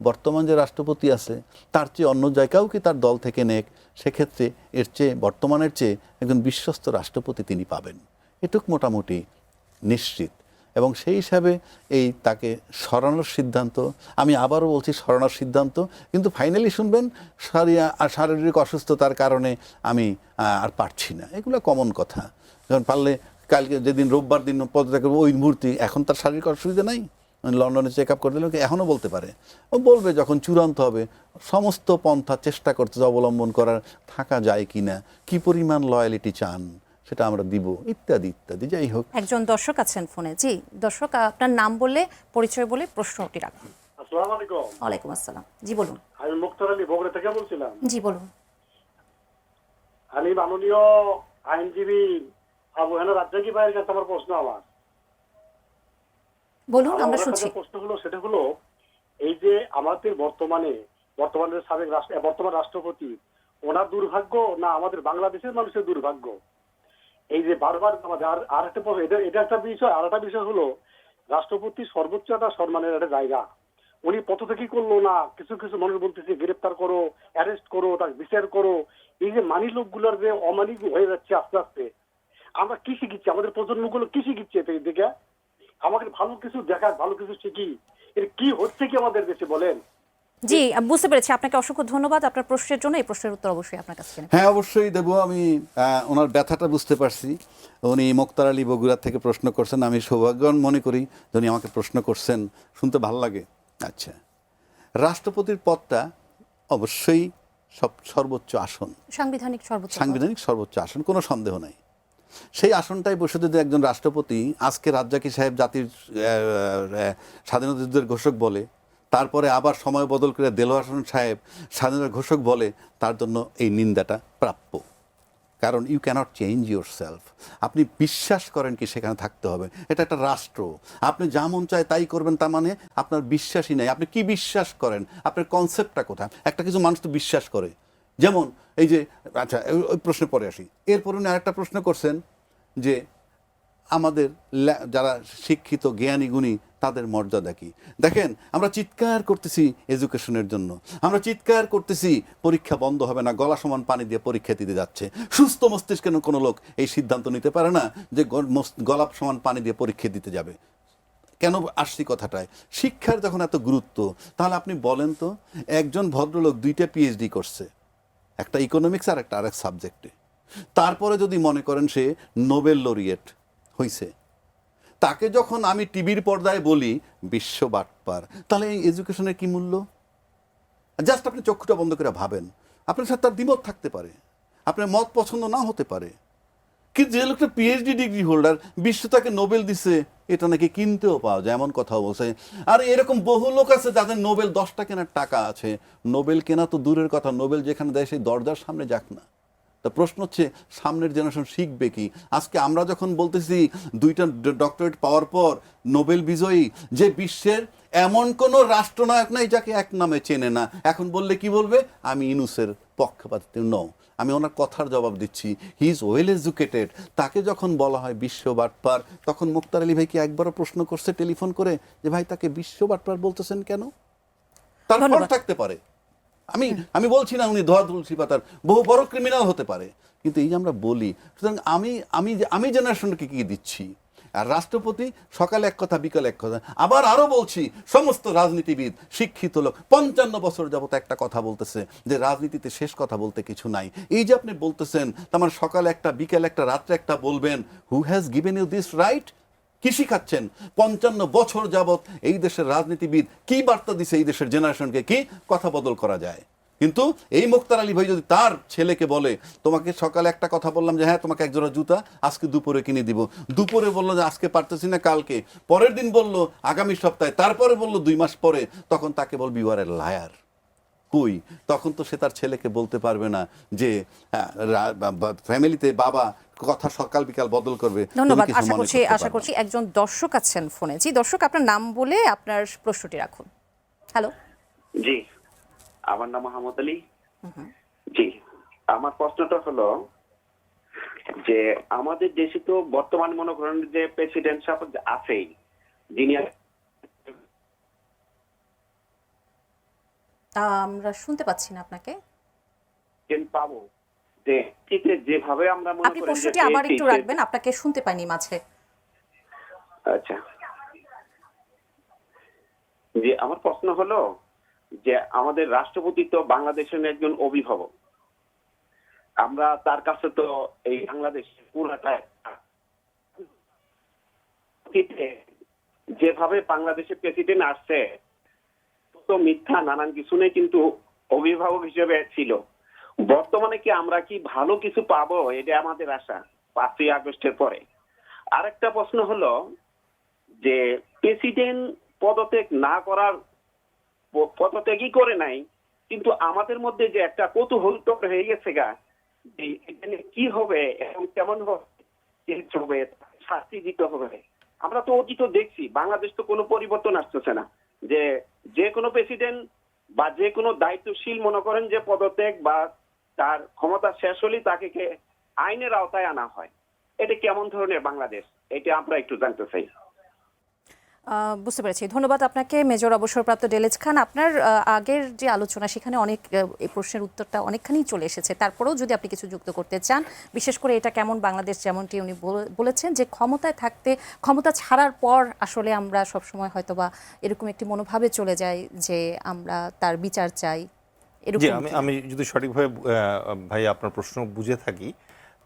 বর্তমান যে রাষ্ট্রপতি আছে তার চেয়ে অন্য জায়গাও কি তার দল থেকে নেক, সেক্ষেত্রে এর চেয়ে বর্তমানের চেয়ে একজন বিশ্বস্ত রাষ্ট্রপতি তিনি পাবেন, এটুক মোটামুটি নিশ্চিত। এবং সেই হিসাবে এই তাকে সরানোর সিদ্ধান্ত, আমি আবারও বলছি সরানোর সিদ্ধান্ত, কিন্তু ফাইনালি শুনবেন শারীরিক অসুস্থতার কারণে আমি আর পারছি না, এগুলো কমন কথা। কারণ পারলে কালকে যেদিন রোববার দিন পদত্যাগ করবো ওই মুহূর্তে, এখন তার শারীরিক অসুবিধা নাই, লন্ডনে চেক আপ করে দিলে এখনও বলতে পারে, ও বলবে যখন চূড়ান্ত হবে। সমস্ত পন্থা চেষ্টা করতে অবলম্বন করার, থাকা যায় কি না, কী পরিমাণ লয়ালিটি চান সেটা আমরা দিব, ইত্যাদি ইত্যাদি। যাই হোক, একজন দর্শক আছেন ফোনে। জি দর্শক, আপনার নাম বললে, পরিচয় বলে প্রশ্নটি রাখুন। আসসালামু আলাইকুম। ওয়ালাইকুম আসসালাম। জি বলুন। আমি মুক্তার আলী বগুড়া থেকে বলছিলাম। জি বলুন। আমি মাননীয় আইনজীবী আবু হেনা রাজ্জাকি ভাইয়ের কাছে আমার প্রশ্ন, বলুন, আমরা আমার শুনছি। কাছে প্রশ্ন হলো, সেটা হলো এই যে আমাদের বর্তমানের সাবেক বর্তমান রাষ্ট্রপতি, ওনার দুর্ভাগ্য না আমাদের বাংলাদেশের মানুষের দুর্ভাগ্য? এই যে বারবার আমাদের আর একটা এটা একটা বিষয়। আর একটা বিষয় হলো, রাষ্ট্রপতি সর্বোচ্চ একটা সম্মানের একটা জায়গা, উনি পথ থেকেই করলো না। কিছু কিছু মানুষ বলতেছে গ্রেপ্তার করো, অ্যারেস্ট করো, তার বিচার করো। এই যে মানি লোকগুলোর যে অমানি হয়ে যাচ্ছে আস্তে আস্তে, আমরা কি শিখিচ্ছি, আমাদের প্রজন্মগুলো কি শিখিচ্ছে এতে দেখে? আমাকে ভালো কিছু দেখার, ভালো কিছু শিখি, এর কি হচ্ছে কি আমাদের দেশে বলেন? জি বুঝতে পেরেছি। আপনাকে অসংখ্য ধন্যবাদ আপনার প্রশ্নের জন্য। এই প্রশ্নের উত্তর অবশ্যই আপনার কাছে। হ্যাঁ অবশ্যই দেব। আমি ওনার ব্যথাটা বুঝতে পারছি। উনি মুক্তার আলী বগুড়া থেকে প্রশ্ন করছেন, আমি সৌভাগ্যবান মনে করি যে উনি আমাকে প্রশ্ন করছেন, শুনতে ভালো লাগে। আচ্ছা, রাষ্ট্রপতির পদটা অবশ্যই সর্বোচ্চ আসন, সাংবিধানিক সর্বোচ্চ আসন, কোনো সন্দেহ নাই। সেই আসনটাই বসে যদি একজন রাষ্ট্রপতি আজকে রাজ্জাকি সাহেব জাতির স্বাধীনতা যুদ্ধের ঘোষক বলে, তারপরে আবার সময় বদল করে দেলোয়ার হোসেন সাহেব স্বাধীনতার ঘোষক বলে, তার জন্য এই নিন্দাটা প্রাপ্য। কারণ you can't change yourself. আপনি বিশ্বাস করেন কি সেখানে থাকতে হবে, এটা একটা রাষ্ট্র। আপনি যা মন চায় তাই করবেন, তার মানে আপনার বিশ্বাসই নাই। আপনি কি বিশ্বাস করেন, আপনার কনসেপ্টটা কোথায়? একটা কিছু মানুষ তো বিশ্বাস করে, যেমন এই যে, আচ্ছা ওই প্রশ্নে পরে আসি। এরপর উনি আরেকটা প্রশ্ন করছেন যে আমাদের যারা শিক্ষিত জ্ঞানী গুণী তাদের মর্যাদা কি? দেখেন, আমরা চিৎকার করতেছি এডুকেশনের জন্য, আমরা চিৎকার করতেছি পরীক্ষা বন্ধ হবে না, গলা সমান পানি দিয়ে পরীক্ষা দিতে যাচ্ছে। সুস্থ মস্তিষ্কের কোনো লোক এই সিদ্ধান্ত নিতে পারে না যে গলা সমান পানি দিয়ে পরীক্ষা দিতে যাবে। কেন আসছি কথাটায়? শিক্ষার যখন এত গুরুত্ব, তাহলে আপনি বলেন তো, একজন ভদ্রলোক 2টা PhD করছে, একটা ইকোনমিক্স আর একটা আরেক সাবজেক্টে, তারপরে যদি মনে করেন সে নোবেল লরিয়েট হইছে, তাকে যখন আমি টিভির পর্দায় বলি বিশ্ব বাটপার, তাহলে এই এডুকেশনের কি মূল্য? জাস্ট আপনি চক্ষুটা বন্ধ করে ভাবেন। আপনার সাথে তার দ্বিমত থাকতে পারে, আপনার মত পছন্দ না হতে পারে, কিন্তু যে লোকটা PhD ডিগ্রি হোল্ডার, বিশ্ব তাকে নোবেল দিছে, এটা নাকি কিনতেও পাওয়া যায়, এমন কথা বলছে। আর এরকম বহু লোক আছে যাদের নোবেল 10টা কেনার টাকা আছে। নোবেল কেনা তো দূরের কথা, নোবেল যেখানে দেয় সেই দরজার সামনে যাক না। তা প্রশ্ন হচ্ছে, সামনের জেনারেশন শিখবে কি? আজকে আমরা যখন বলতেছি 2টা ডক্টরেট পাওয়ার পর নোবেল বিজয়ী, যে বিশ্বের এমন কোনো রাষ্ট্রনায়ক নাই যাকে এক নামে চেনে না, এখন বললে কি বলবে? আমি ইউনুসের পক্ষপাতী নও, আমি ওনার কথার জবাব দিচ্ছি, হি ইজ ওয়েল এডুকেটেড। তাকে যখন বলা হয় বিশ্ব বাটপার, তখন মুক্তার আলী ভাইকে একবারও প্রশ্ন করছে টেলিফোন করে যে ভাই তাকে বিশ্ব বাটপার বলতেছেন কেন? তার ফল থাকতে পারে, আমি বলছি না উনি ধোয়া তুলসী পাতার, বহু বড় ক্রিমিনাল হতে পারে, কিন্তু এই যে আমরা বলি, সুতরাং আমি জেনারেশনকে কি দিচ্ছি? আর রাষ্ট্রপতি সকালে এক কথা বিকালে এক কথা। আবার আরো বলছি, সমস্ত রাজনীতিবিদ শিক্ষিত লোক 55 বছর যাবত একটা কথা বলতেছে যে রাজনীতিতে শেষ কথা বলতে কিছু নাই। এই যে আপনি বলতেছেন তার মানে সকালে একটা বিকালে একটা রাত্রে একটা বলবেন, who has given you this right? কি শিখাচ্ছেন? 55 বছর যাবত এই দেশের রাজনীতিবিদ কি বার্তা দিছে এই দেশের জেনারেশনকে, কি কথা বদল করা যায়? কিন্তু এই মুক্তার আলী ভাই যদি তার ছেলেকে বলে, তোমাকে সকালে একটা কথা বললাম যে হ্যাঁ তোমাকে এক জোড়া জুতা আজকে দুপুরে কিনে দিব, দুপুরে বললো যে আজকে পারতেছি না কালকে, পরের দিন বললো আগামী সপ্তাহে, তারপরে বললো 2 মাস পরে, তখন তাকে বলবি ইউ আর এ লায়ার। কই, তখন তো সে তার ছেলেকে বলতে পারবে না যে ফ্যামিলিতে বাবা কথা সকাল বিকাল বদল করবে। ধন্যবাদ। তুমি কিছু মনে করতে আশা পারবে করছি না। একজন দর্শক আছেন ফোনে। জি দর্শক, আপনার নাম বলে আপনার প্রশ্নটি রাখুন। হ্যালো। জি, আমার নাম মোহাম্মদ আলী। জি, আমার প্রশ্নটা হলো যে আমাদের দেশে তো বর্তমান মনে করেন যে প্রেসিডেন্ট সাহেব আছেই, যিনি আমরা শুনতে পাচ্ছি না আপনাকে। পাবো যে ঠিক যেভাবে আমরা মনে আপনি করেন প্রশ্নটি যে আবার একটু রাখবেন, আপনাকে শুনতে পাইনি মাঝে। আচ্ছা, যে আমার প্রশ্ন হলো যে আমাদের রাষ্ট্রপতি তো বাংলাদেশের একজন অভিভাবক, আমরা তার কাছে তো এই বাংলাদেশ পুরাটা যেভাবে বাংলাদেশের প্রেসিডেন্ট আসছে তো মিথ্যা নানান কিছু নেই, কিন্তু অভিভাবক হিসেবে ছিল। বর্তমানে কি আমরা কি ভালো কিছু পাবো, এটা আমাদের আশা 5ই আগস্টের পরে। আরেকটা প্রশ্ন হলো যে প্রেসিডেন্ট পদত্যাগ না করার, পদত্যাগই করে নাই, কিন্তু আমাদের মধ্যে যে একটা কৌতূহল হয়ে গেছে গা যে এখানে কি হবে এবং কেমন হবে, শাস্তি দিতে হবে। আমরা তো অতীত দেখছি, বাংলাদেশ তো কোনো পরিবর্তন আসতেছে না, যে কোনো প্রেসিডেন্ট বা যে কোনো দায়িত্বশীল মনে করেন যে পদত্যাগ বা তার ক্ষমতা শেষ হলেই তাকে আইনের আওতায় আনা হয়। এটা কেমন ধরনের বাংলাদেশ, এটা আমরা একটু জানতে চাই। বুঝতে পেরেছি। ধন্যবাদ আপনাকে মেজর অবসরপ্রাপ্ত ডেলেজ খান। আপনার আগের যে আলোচনা সেখানে অনেক এই প্রশ্নের উত্তরটা অনেকখানি চলে এসেছে। তারপরেও যদি আপনি কিছু যুক্ত করতে চান, বিশেষ করে এটা কেমন বাংলাদেশ, যেমনটি উনি বলেছেন যে ক্ষমতায় থাকতে ক্ষমতা ছাড়ার পর আসলে আমরা সবসময় হয়তোবা এরকম একটি মনোভাবে চলে যাই যে আমরা তার বিচার চাই। জি, এরকম আমি যদি সঠিকভাবে ভাই আপনার প্রশ্ন বুঝে থাকি,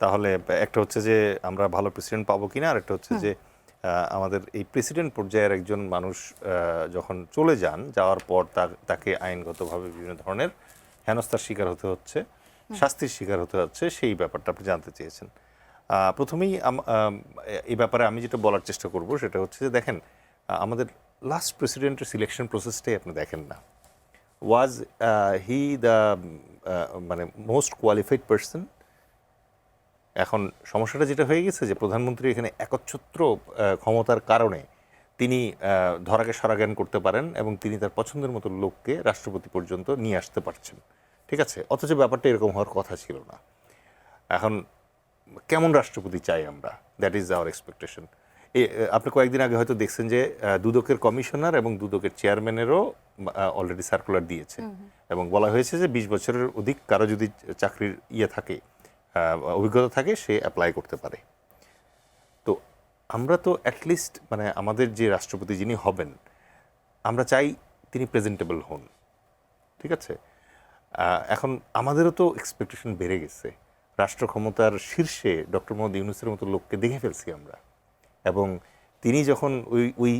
তাহলে একটা হচ্ছে যে আমরা ভালো প্রেসিডেন্ট পাবো কিনা, আর একটা হচ্ছে যে আমাদের এই প্রেসিডেন্ট পর্যায়ের একজন মানুষ যখন চলে যান, যাওয়ার পর তাকে আইনগতভাবে বিভিন্ন ধরনের হেনস্থার শিকার হতে হচ্ছে, শাস্তির শিকার হতে হচ্ছে, সেই ব্যাপারটা আপনি জানতে চেয়েছেন। প্রথমেই এই ব্যাপারে আমি যেটা বলার চেষ্টা করব সেটা হচ্ছে যে দেখেন, আমাদের লাস্ট প্রেসিডেন্টের সিলেকশন প্রসেসটাই আপনি দেখেন না। ওয়াজ হি দ্য মানে মোস্ট কোয়ালিফাইড পার্সন? এখন সমস্যাটা যেটা হয়ে গেছে যে প্রধানমন্ত্রী এখানে একচ্ছত্র ক্ষমতার কারণে তিনি ধরাকে সরাজ্ঞান করতে পারেন এবং তিনি তার পছন্দের মতো লোককে রাষ্ট্রপতি পর্যন্ত নিয়ে আসতে পারছেন, ঠিক আছে? অথচ ব্যাপারটা এরকম হওয়ার কথা ছিল না। এখন কেমন রাষ্ট্রপতি চাই আমরা, দ্যাট ইজ আওয়ার এক্সপেকটেশন। আপনি কয়েকদিন আগে হয়তো দেখছেন যে দুদকের কমিশনার এবং দুদকের চেয়ারম্যানেরও অলরেডি সার্কুলার দিয়েছে এবং বলা হয়েছে যে 20 বছরের অধিক কারো যদি চাকরির থাকে, অভিজ্ঞতা থাকে, সে অ্যাপ্লাই করতে পারে। তো আমরা তো অ্যাটলিস্ট মানে আমাদের যে রাষ্ট্রপতি যিনি হবেন, আমরা চাই তিনি প্রেজেন্টেবল হন, ঠিক আছে? এখন আমাদেরও তো এক্সপেকটেশন বেড়ে গেছে। রাষ্ট্র ক্ষমতার শীর্ষে ডক্টর মোহাম্মদ ইউনূসের মতো লোককে দেখে ফেলছি আমরা, এবং তিনি যখন ওই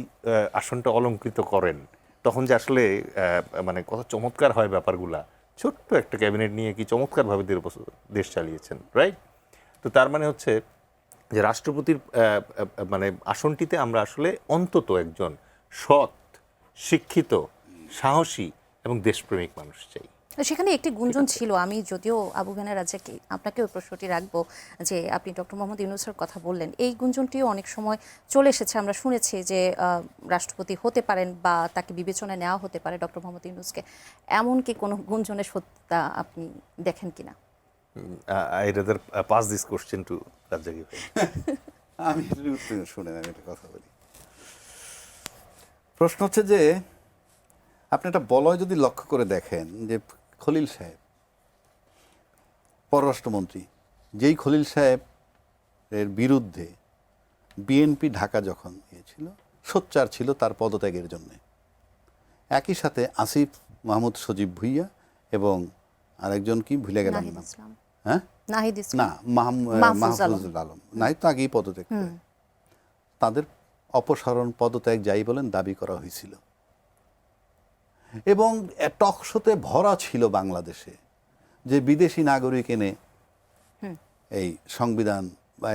আসনটা অলঙ্কৃত করেন, তখন যে আসলে মানে কত চমৎকার হয় ব্যাপারগুলা। ছোট্ট একটা ক্যাবিনেট নিয়ে কি চমৎকারভাবে দেশ চালিয়েছেন, রাইট? তো তার মানে হচ্ছে যে রাষ্ট্রপতির মানে আসনটিতে আমরা আসলে অন্তত একজন সৎ, শিক্ষিত, সাহসী এবং দেশপ্রেমিক মানুষ চাই। সেখানে একটি গুঞ্জন ছিল, আমি যদিও আবু বেনের রাজ্জাকে আপনাকে ওই প্রশ্নটি রাখবো, যে আপনি ডক্টর মোহাম্মদ ইউনূসের কথা বললেন, এই গুঞ্জনটিও অনেক সময় চলে এসেছে। আমরা শুনেছি যে রাষ্ট্রপতি হতে পারেন বা তাকে বিবেচনায় নেওয়া হতে পারে ডক্টর মোহাম্মদ ইউনূসকে। এমন কি কোনো গুঞ্জনের সত্যতা আপনি দেখেন কিনা? I rather pass this question to Razzaqi ভাই। আমি শুনেন, আমি একটা কথা বলি। প্রশ্ন হচ্ছে যে আপনি একটা বলয় যদি লক্ষ্য করে দেখেন যে খলিল সাহেব পররাষ্ট্রমন্ত্রী, যেই খলিল সাহেব এর বিরুদ্ধে বিএনপি ঢাকা যখন ছিল সোচ্চার ছিল তার পদত্যাগের জন্য। একই সাথে আসিফ মাহমুদ সজীব ভুইয়া এবং আরেকজন কি ভুলে গেলাম নাহিদ না, ইসলাম। হ্যাঁ নাহিদ ইসলাম। না মাহফুজুল আলম নাই তো আগেই পদত্যাগ করে। তাদের অপসারণ পদত্যাগ যাই বলেন দাবি করা হয়েছিল এবং টকশোতে ভরা ছিল বাংলাদেশে যে বিদেশি নাগরিক এনে এই সংবিধান বা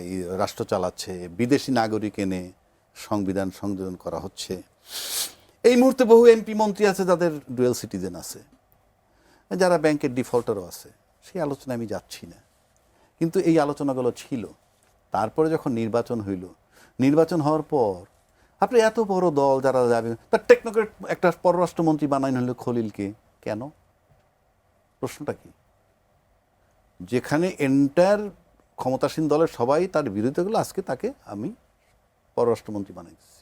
এই রাষ্ট্র চালাচ্ছে, বিদেশি নাগরিক এনে সংবিধান সংযোজন করা হচ্ছে। এই মুহূর্তে বহু এমপি মন্ত্রী আছে যাদের ডুয়েল সিটিজেন আছে, যারা ব্যাংকের ডিফল্টারও আছে। সেই আলোচনা আমি যাচ্ছি না, কিন্তু এই আলোচনাগুলো ছিল। তারপরে যখন নির্বাচন হইল, নির্বাচন হওয়ার পর আপনি এত বড় দল যারা যাবে, তার টেকনোক্রেট একটা পররাষ্ট্রমন্ত্রী বানাইন হলো খলিলকে। কেন? প্রশ্নটা কি? যেখানে এন্টায়ার ক্ষমতাসীন দলের সবাই তার বিরোধিতাগুলো, আজকে তাকে আমি পররাষ্ট্রমন্ত্রী বানাই দিচ্ছি।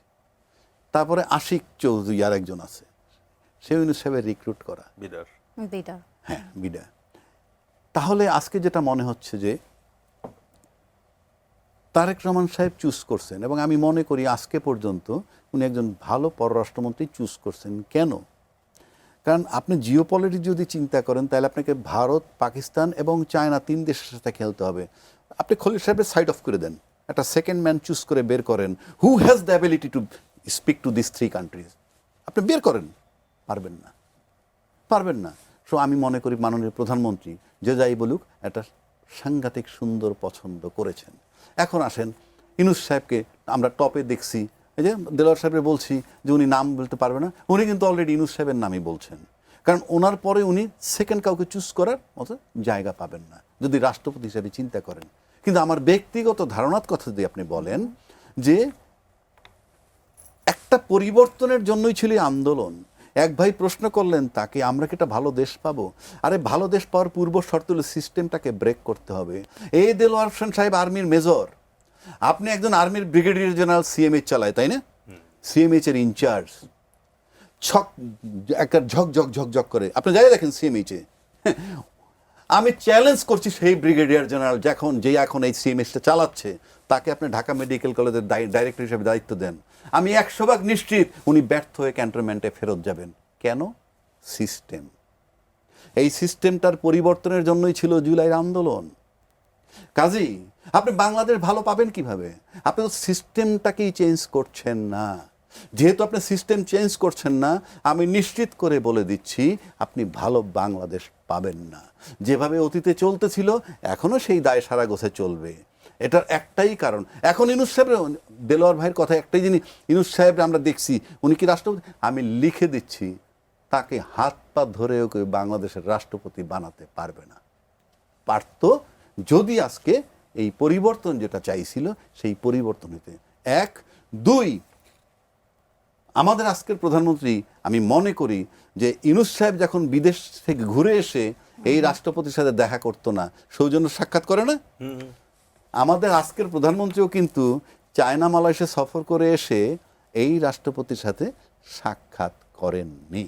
তারপরে আশিক চৌধুরী আর একজন আছে, সে ইউনূস সাহেবের রিক্রুট করা বিডার। হ্যাঁ বিডা। তাহলে আজকে যেটা মনে হচ্ছে যে তারেক রহমান সাহেব চুজ করছেন, এবং আমি মনে করি আজকে পর্যন্ত উনি একজন ভালো পররাষ্ট্রমন্ত্রী চুজ করছেন। কেন? কারণ আপনি জিওপলিটিক্স যদি চিন্তা করেন তাহলে আপনাকে ভারত, পাকিস্তান এবং চায়না 3 দেশের সাথে খেলতে হবে। আপনি খলিল সাহেবের সাইড অফ করে দেন, একটা সেকেন্ড ম্যান চুজ করে বের করেন, who has the ability to speak to this 3 countries. আপনি বের করেন, পারবেন না, পারবেন না। সো আমি মনে করি মাননীয় প্রধানমন্ত্রী যে যাই বলুক একটা সাংঘাতিক সুন্দর পছন্দ করেছেন। এখন আসেন ইউনূস সাহেবকে আমরা টপে দেখছি, এই যে দেলোয়ার সাহেবকে বলছি যে উনি নাম বলতে পারবে না, উনি কিন্তু অলরেডি ইউনূস সাহেবের নামই বলছেন। কারণ ওনার পরে উনি সেকেন্ড কাউকে চুজ করার মতো জায়গা পাবেন না যদি রাষ্ট্রপতি হিসেবে চিন্তা করেন। কিন্তু আমার ব্যক্তিগত ধারণার কথা যদি আপনি বলেন যে একটা পরিবর্তনের জন্যই ছিল এই আন্দোলন। এক ভাই প্রশ্ন করলেন তাকে, আমরা কি একটা ভালো দেশ পাবো? আরে ভালো দেশ পাওয়ার পূর্ব শর্ত হলো সিস্টেমটাকে ব্রেক করতে হবে। এই দেলোয়ার হোসেন সাহেব আর্মির মেজর, আপনি একজন আর্মির ব্রিগেডিয়ার জেনারেল সিএমএইচ চালায়, তাই না? সিএমএইচ এর ইনচার্জ একটা ঝকঝক ঝকঝক করে, আপনি যাই দেখেন সিএমএইচে। আমি চ্যালেঞ্জ করছি সেই ব্রিগেডিয়ার জেনারেল যে এখন এই সিএমএইচটা চালাচ্ছে, তাকে আপনি ঢাকা মেডিকেল কলেজের ডাইরেক্টর হিসেবে দায়িত্ব দেন। আমি 100% নিশ্চিত উনি ব্যর্থ হয়ে ক্যান্টনমেন্টে ফেরত যাবেন। কেন? সিস্টেম। এই সিস্টেমটার পরিবর্তনের জন্যই ছিল জুলাইয়ের আন্দোলন। কাজেই আপনি বাংলাদেশ ভালো পাবেন কিভাবে? আপনি তো সিস্টেমটাকেই চেঞ্জ করছেন না। যেহেতু আপনি সিস্টেম চেঞ্জ করছেন না, আমি নিশ্চিত করে বলে দিচ্ছি আপনি ভালো বাংলাদেশ পাবেন না। যেভাবে অতীতে চলতেছিল এখনো সেই দায় সারা গোছে চলবে। এটার একটাই কারণ, এখন ইউনূস সাহেবের, দেলোয়ার ভাইয়ের কথা একটাই জিনিস, ইউনূস সাহেব আমরা দেখছি উনি কি রাষ্ট্রপতি, আমি লিখে দিচ্ছি তাকে হাত পা ধরেও কেউ বাংলাদেশের রাষ্ট্রপতি বানাতে পারবে না। পারত যদি আজকে এই পরিবর্তন যেটা চাইছিল সেই পরিবর্তন হইতে। 1, 2, আমাদের আজকের প্রধানমন্ত্রী আমি মনে করি যে ইউনূস সাহেব যখন বিদেশ থেকে ঘুরে এসে এই রাষ্ট্রপতির সাথে দেখা করতো না, সৌজন্য সাক্ষাৎ করে না, আমাদের আজকের প্রধানমন্ত্রীও কিন্তু চায়না মালয়েশিয়া সফর করে এসে এই রাষ্ট্রপতির সাথে সাক্ষাৎ করেননি।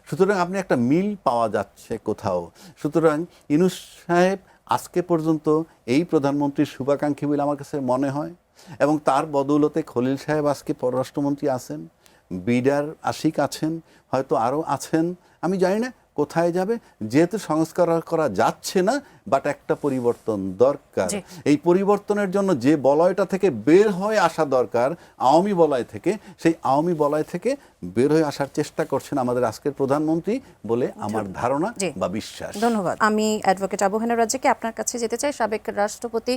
সুতরাং আপনি একটা মিল পাওয়া যাচ্ছে কোথাও। সুতরাং ইউনূস সাহেব আজকে পর্যন্ত এই প্রধানমন্ত্রীর শুভাকাঙ্ক্ষী বলে আমার কাছে মনে হয়, এবং তার বদৌলতে খলিল সাহেব আজকে পররাষ্ট্রমন্ত্রী আছেন, বিডার আশিক আছেন, হয়তো আরও আছেন, আমি জানি না কোথায় যাবে। যেহেতু সংস্কার করা যাচ্ছে না, বাট একটা পরিবর্তন দরকার। এই পরিবর্তনের জন্য যে বলয়টা থেকে বের হয়ে আসা দরকার, আওয়ামী বলয় থেকে, সেই আওয়ামী বলয় থেকে বের হয়ে আসার চেষ্টা করছেন আমাদের আজকের প্রধানমন্ত্রী বলে আমার ধারণা বা বিশ্বাস। ধন্যবাদ। আমি অ্যাডভোকেট আবু হেনা রাজ্জাকি আপনার কাছে যেতে চাই। সাবেক রাষ্ট্রপতি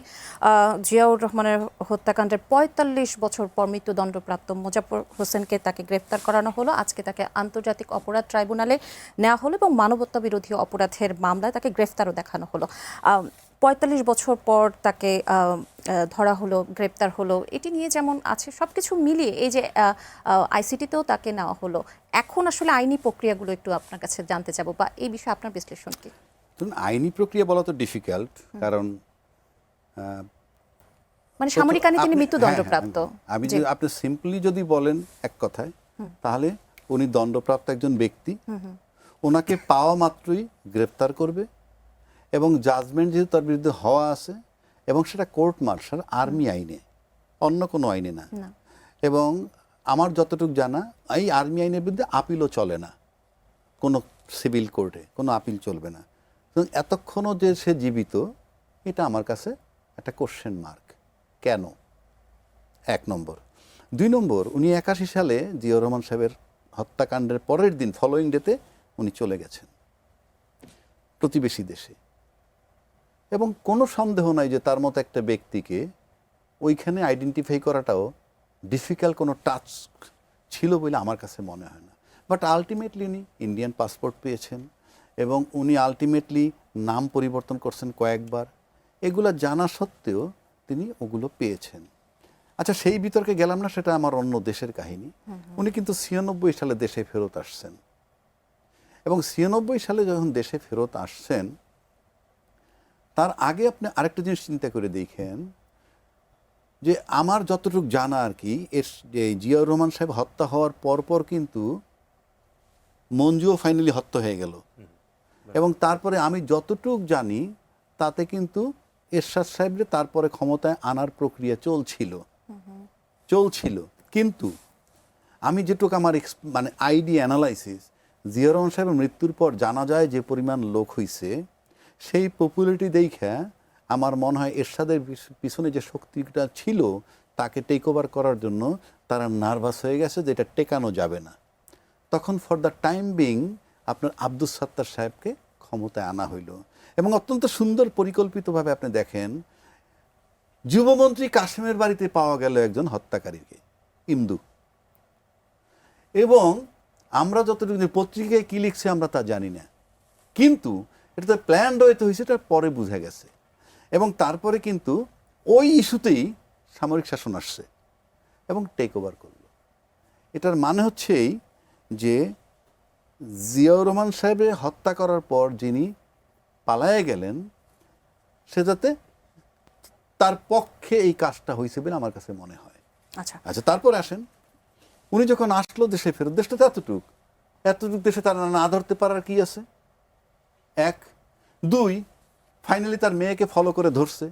জিয়াউর রহমানের হত্যাকাণ্ডের ৪৫ বছর পর মৃত্যুদণ্ডপ্রাপ্ত মোজাফফর হোসেনকে তাকে গ্রেফতার করানো হলো। আজকে তাকে আন্তর্জাতিক অপরাধ ট্রাইব্যুনালে নেওয়া হলো এবং মানবতা বিরোধী অপরাধের মামলায় তাকে গ্রেফতারও দেখানো হলো। ৪৫ বছর পর তাকে ধরা হলো, গ্রেপ্তার হলো, এটি নিয়ে যেমন আছে সবকিছু মিলিয়ে এই যে আইসিটিতেও তাকে নেওয়া হলো, এখন আসলে আইনি প্রক্রিয়াগুলো একটু আপনার কাছে জানতে চাবো, বা এই বিষয়ে আপনার বিশ্লেষণ কি? আইনি প্রক্রিয়া বলা তো ডিফিকাল্ট, কারণ মানে সামরিক আইনে তিনি মৃত্যুদণ্ডপ্রাপ্ত। আমি যদি আপনি সিম্পলি যদি বলেন এক কথায়, তাহলে উনি দণ্ডপ্রাপ্ত একজন ব্যক্তি, ওনাকে পাওয়া মাত্রই গ্রেপ্তার করবে, এবং জাজমেন্ট যেহেতু তার বিরুদ্ধে হওয়া আছে, এবং সেটা কোর্ট মার্শাল আর্মি আইনে, অন্য কোনো আইনে না। না। এবং আমার যতটুকু জানা এই আর্মি আইনের বিরুদ্ধে আপিলও চলে না কোনো সিভিল কোর্টে, কোনো আপিল চলবে না। এবং এতক্ষণও যে সে জীবিত, এটা আমার কাছে একটা কোশ্চেন মার্ক। কেন? 1 নম্বর। 2 নম্বর, উনি 81 সালে জিয়াউর রহমান সাহেবের হত্যাকাণ্ডের পরের দিন ফলোয়িং ডেতে উনি চলে গেছেন প্রতিবেশী দেশে, এবং কোনো সন্দেহ নাই যে তার মতো একটা ব্যক্তিকে ওইখানে আইডেন্টিফাই করাটাও ডিফিকাল্ট কোনো টাস্ক ছিল বলে আমার কাছে মনে হয় না। বাট আলটিমেটলি উনি ইন্ডিয়ান পাসপোর্ট পেয়েছেন এবং উনি আলটিমেটলি নাম পরিবর্তন করছেন কয়েকবার। এগুলো জানা সত্ত্বেও তিনি ওগুলো পেয়েছেন। আচ্ছা, সেই বিতর্কে গেলাম না, সেটা আমার অন্য দেশের কাহিনী। উনি কিন্তু 96 সালে দেশে ফেরত আসছেন, এবং 96 সালে যখন দেশে ফেরত আসছেন তার আগে আপনি আরেকটা জিনিস চিন্তা করে দেখেন যে আমার যতটুকু জানা আর কি, জিয়াউর রহমান সাহেব হত্যা হওয়ার পরপর কিন্তু মঞ্জুও ফাইনালি হত্যা হয়ে গেল, এবং তারপরে আমি যতটুক জানি তাতে কিন্তু এরশাদ সাহেবরে তারপরে ক্ষমতায় আনার প্রক্রিয়া চলছিল। কিন্তু আমি যেটুকু আমার মানে আইডি অ্যানালাইসিস, জিয়াউর রহমান সাহেবের মৃত্যুর পর জানা যায় যে পরিমাণ লোক হইছে, সেই পপুলারিটি দেখা আমার মনে হয় এরশাদের পিছনে যে শক্তিটা ছিল তাকে টেক ওভার করার জন্য তারা নার্ভাস হয়ে গেছে যে এটা টেকানো যাবে না। তখন ফর দ্য টাইম বিং আপনার আব্দুস সাত্তার সাহেবকে ক্ষমতায় আনা হইল, এবং অত্যন্ত সুন্দর পরিকল্পিতভাবে আপনি দেখেন যুবমন্ত্রী কাশেমের বাড়িতে পাওয়া গেল একজন হত্যাকারীকে, ইমদু। এবং আমরা যতটুকু পত্রিকায় কী লিখছে আমরা তা জানি না, কিন্তু এটা তো প্ল্যান্ড হইতে হয়েছে, এটা পরে বোঝা গেছে। এবং তারপরে কিন্তু ওই ইস্যুতেই সামরিক শাসন আসছে এবং টেক ওভার করলো। এটার মানে হচ্ছে এই যে জিয়াউর রহমান সাহেবের হত্যা করার পর যিনি পালায়ে গেলেন সে যাতে তার পক্ষে এই কাজটা হয়েছে বলে আমার কাছে মনে হয়। আচ্ছা, তারপর আসেন উনি যখন আসলো দেশে ফেরত, দেশটা তো এতটুক দেশে তারা না ধরতে পারার কি আছে? 1, 2, ফাইনালি তার মেয়েকে ফলো করে ধরছে।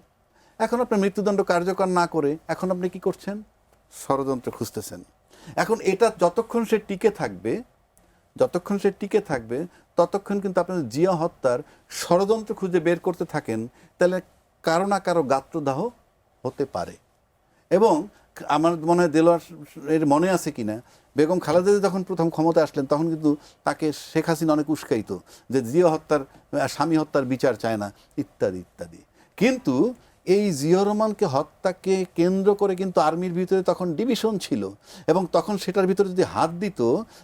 এখন আপনি মৃত্যুদণ্ড কার্যকর না করে এখন আপনি কি করছেন? ষড়যন্ত্র খুঁজতেছেন। এখন এটা যতক্ষণ সে টিকে থাকবে ততক্ষণ কিন্তু আপনি জিয়া হত্যার ষড়যন্ত্র খুঁজে বের করতে থাকেন, তাহলে কারো না কারো গাত্রদাহ হতে পারে। এবং আমার মনে হয় দেলোয়ার এর মনে আছে কিনা, বেগম খালেদা যখন প্রথম ক্ষমতায় আসলেন তখন কিন্তু তাকে শেখ হাসিনা অনেক উস্কাইতো যে জিয়া হত্যার, স্বামী হত্যার বিচার চায় না, ইত্যাদি ইত্যাদি। কিন্তু এই জিয়াউর রহমানকে হত্যাকে কেন্দ্র করে কিন্তু আর্মির ভিতরে তখন ডিভিশন ছিল, এবং তখন সেটার ভিতরে যদি হাত দিত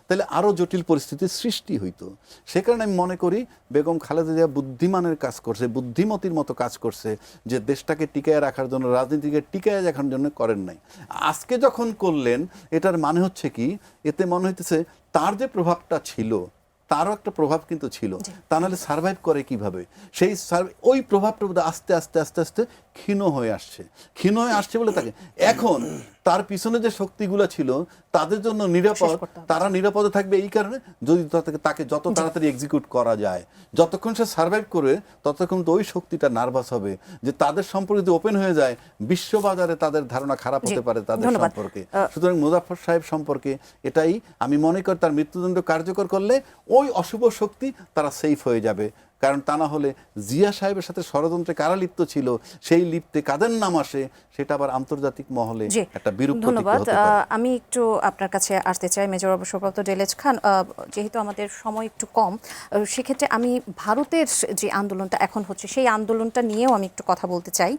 তাহলে আরও জটিল পরিস্থিতির সৃষ্টি হইতো। সে কারণে আমি মনে করি বেগম খালেদা জিয়া বুদ্ধিমানের কাজ করছে, বুদ্ধিমতির মতো কাজ করছে, যে দেশটাকে টিকায় রাখার জন্য, রাজনীতিকে টিকায় রাখার জন্য করেন নাই। আজকে যখন করলেন এটার মানে হচ্ছে কি, এতে মনে হইতেছে তার যে প্রভাবটা ছিল তারও একটা প্রভাব কিন্তু ছিল, তা নাহলে সার্ভাইভ করে কিভাবে? সেই ওই প্রভাবটা আস্তে আস্তে আস্তে আস্তে ক্ষীণ হয়ে আসছে বলে তাকে এখন তার পিছনে যে শক্তিগুলো ছিল তাদের জন্য তারা নিরাপদে থাকবে এই কারণে, যদি তাকে যত তাড়াতাড়ি এক্সিকিউট করা যায়। যতক্ষণ সে সার্ভাইভ করে ততক্ষণ তো ওই শক্তিটা নার্ভাস হবে যে তাদের সম্পর্কে যদি ওপেন হয়ে যায় বিশ্ববাজারে তাদের ধারণা খারাপ হতে পারে তাদের সম্পর্কে। সুতরাং মুজাফফর সাহেব সম্পর্কে এটাই আমি মনে করি, তার মৃত্যুদণ্ড কার্যকর করলে ওই অশুভ শক্তি তারা সেফ হয়ে যাবে। কারণ তা না হলে জিয়া সাহেবের সাথে ষড়যন্ত্রে কারা লিপ্ত ছিল, সেই লিপ্তে কাদের নাম আসে, সেটা আবার আন্তর্জাতিক মহলে একটা বিরূপ প্রতিক্রিয়া হতে পারে। আমি একটু আপনার কাছে আসতে চাই মেজর অবসরপ্রাপ্ত ডেলেজ খান, যেহেতু আমাদের সময় একটু কম, সেক্ষেত্রে আমি ভারতের যে আন্দোলনটা এখন হচ্ছে সেই আন্দোলনটা নিয়েও আমি একটু কথা বলতে চাই।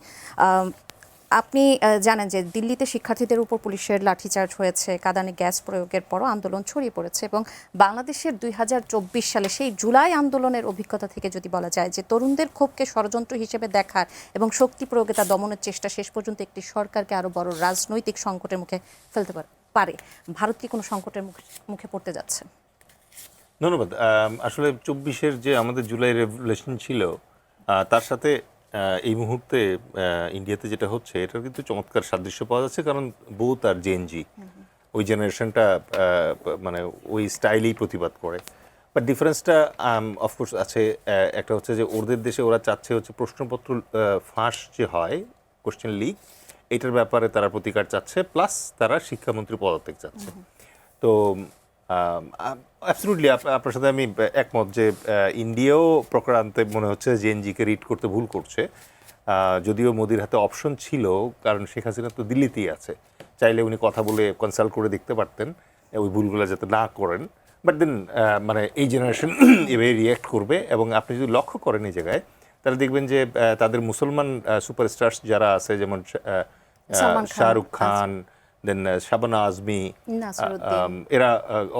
আপনি জানেন যে দিল্লিতে শিক্ষার্থীদের উপর পুলিশের লাঠিচার্জ হয়েছে, কাঁদানে গ্যাস প্রয়োগের পরও আন্দোলন ছড়িয়ে পড়েছে, এবং বাংলাদেশের 2024 সালে সেই জুলাই আন্দোলনের অভিজ্ঞতা থেকে যদি বলা যায় যে তরুণদের ক্ষোভকে ষড়যন্ত্র হিসেবে দেখার এবং শক্তি প্রয়োগে তা দমনের চেষ্টা শেষ পর্যন্ত একটি সরকারকে আরও বড় রাজনৈতিক সংকটের মুখে ফেলতে পারে, ভারত কি কোনো সংকটের মুখে পড়তে যাচ্ছে? ধন্যবাদ। আসলে 24-এর যে আমাদের জুলাই রেভলিউশন ছিল তার সাথে এই মুহূর্তে ইন্ডিয়াতে যেটা হচ্ছে এটার কিন্তু চমৎকার সাদৃশ্য পাওয়া যাচ্ছে, কারণ বোথ আর জেএনজি, ওই জেনারেশনটা মানে ওই স্টাইলেই প্রতিবাদ করে। বাট ডিফারেন্সটা অফকোর্স আছে। একটা হচ্ছে যে ওদের দেশে ওরা চাচ্ছে হচ্ছে প্রশ্নপত্র ফাঁস যে হয়, কোশ্চেন লিক, এটার ব্যাপারে তারা প্রতিকার চাচ্ছে, প্লাস তারা শিক্ষামন্ত্রী পদত্যাগ চাচ্ছে। তো অ্যাবসলিউটলি আপনার সাথে আমি একমত যে ইন্ডিয়াও প্রকারান্তে মনে হচ্ছে জেএনজিকে রিড করতে ভুল করছে। যদিও মোদির হাতে অপশন ছিল, কারণ শেখ হাসিনা তো দিল্লিতেই আছে, চাইলে উনি কথা বলে কনসাল্ট করে দেখতে পারতেন ওই ভুলগুলো যাতে না করেন। বাট দেন মানে এই জেনারেশন এভাবে রিয়্যাক্ট করবে। এবং আপনি যদি লক্ষ্য করেন এই জায়গায়, তাহলে দেখবেন যে তাদের মুসলমান সুপারস্টার্স যারা আছে, যেমন সালমান খান, শাহরুখ খান, দেন শাবানা আজমি, নাসিরুদ্দিন। এরা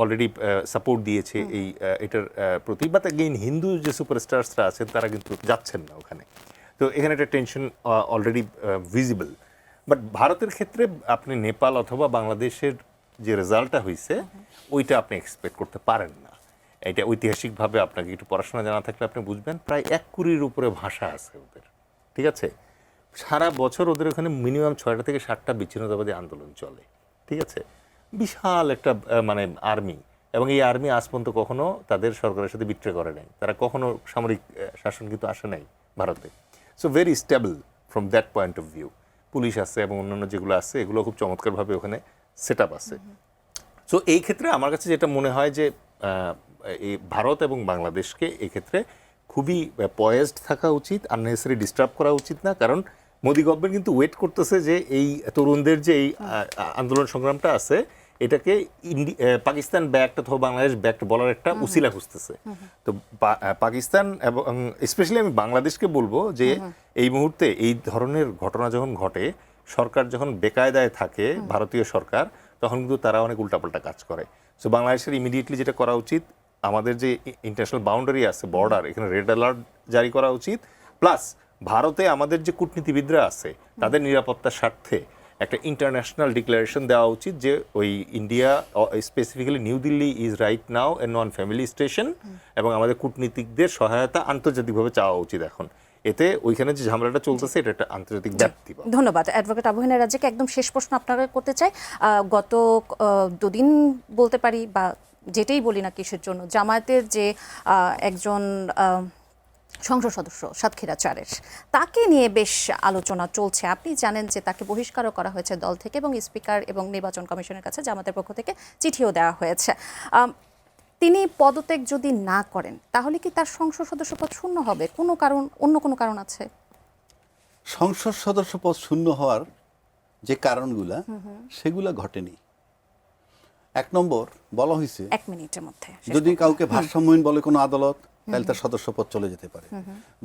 অলরেডি সাপোর্ট দিয়েছে এই এটার প্রতি। বাট এগেইন হিন্দু যে সুপারস্টার্সরা আছেন তারা কিন্তু যাচ্ছেন না ওখানে। তো এখানে একটা টেনশন অলরেডি ভিজিবল। বাট ভারতের ক্ষেত্রে আপনি নেপাল অথবা বাংলাদেশের যে রেজাল্টটা হয়েছে ওইটা আপনি এক্সপেক্ট করতে পারেন না। এটা ঐতিহাসিকভাবে আপনাকে একটু পড়াশোনা জানা থাকলে আপনি বুঝবেন, প্রায় 1 কোটির উপরে ভাষা আছে ওদের, ঠিক আছে? সারা বছর ওদের ওখানে মিনিমাম 6টা থেকে 7টা বিচ্ছিন্নতাবাদী আন্দোলন চলে, ঠিক আছে? বিশাল একটা মানে আর্মি, এবং এই আর্মি আজ পর্যন্ত কখনো তাদের সরকারের সাথে বিট্রে করে নাই, তারা কখনো সামরিক শাসন কিন্তু আসে নাই ভারতে। So very stable from that point of view. Police আছে এবং অন্যান্য যেগুলো আছে এগুলো খুব চমৎকারভাবে ওখানে সেট আপ আছে। সো এই ক্ষেত্রে আমার কাছে যেটা মনে হয় যে এই ভারত এবং বাংলাদেশকে এক্ষেত্রে খুবই পয়েজড থাকা উচিত, আননেসেসারি ডিস্টার্ব করা উচিত না। কারণ মোদি গভর্নমেন্ট কিন্তু ওয়েট করতেছে যে এই তরুণদের যে এই আন্দোলন সংগ্রামটা আছে এটাকে পাকিস্তান ব্যাক্ট অথবা বাংলাদেশ ব্যাক্ট বলার একটা উসিলা খুঁজতেছে। তো পাকিস্তান এবং স্পেশালি আমি বাংলাদেশকে বলবো যে এই মুহূর্তে এই ধরনের ঘটনা যখন ঘটে, সরকার যখন বেকায়দায় থাকে ভারতীয় সরকার, তখন কিন্তু তারা অনেক উল্টাপাল্টা কাজ করে। সো বাংলাদেশের ইমিডিয়েটলি যেটা করা উচিত, আমাদের যে ইন্টারন্যাশনাল বাউন্ডারি আছে, বর্ডার, এখানে রেড অ্যালার্ট জারি করা উচিত। প্লাস ভারতে আমাদের যে কূটনীতিবিদরা আছে তাদের নিরাপত্তার স্বার্থে একটা ইন্টারন্যাশনাল ডিক্লারেশন দেওয়া উচিত যে ওই India, specifically new Delhi is right now A non family station, এবং আমাদের কূটনীতিকদের সহায়তা আন্তর্জাতিকভাবে চাওয়া উচিত। এখন এতে ওইখানে যে ঝামেলাটা চলতেছে এটা একটা আন্তর্জাতিক ব্যাপ্তি পাবে। ধন্যবাদ অ্যাডভোকেট আবু হেনা রাজ্জাক। একদম শেষ প্রশ্ন আপনাকে করতে চাই। গত 2 দিন বলতে পারি বা যেটাই বলি না কিসের জন্য, জামায়াতের যে একজন সংসদ সদস্য সাতক্ষীরা 4-এর, তাকে নিয়ে বেশ আলোচনা চলছে। আপনি জানেন যে তাকে বহিষ্কারও করা হয়েছে দল থেকে, এবং স্পিকার এবং নির্বাচন কমিশনের কাছে জামাতের পক্ষ থেকে চিঠিও দেওয়া হয়েছে। তিনি পদত্যাগ যদি না করেন তাহলে কি তার সংসদ সদস্য পদ শূন্য হবে? কোনো কারণ, অন্য কোনো কারণ আছে? সংসদ সদস্য পদ শূন্য হওয়ার যে কারণগুলা সেগুলা ঘটেনি। 1 নম্বর বলা হয়েছে 1 মিনিটের মধ্যে যদি কাউকে ভারসাম্যহীন বলে কোনো আদালত, তাহলে তার সদস্য পদ চলে যেতে পারে।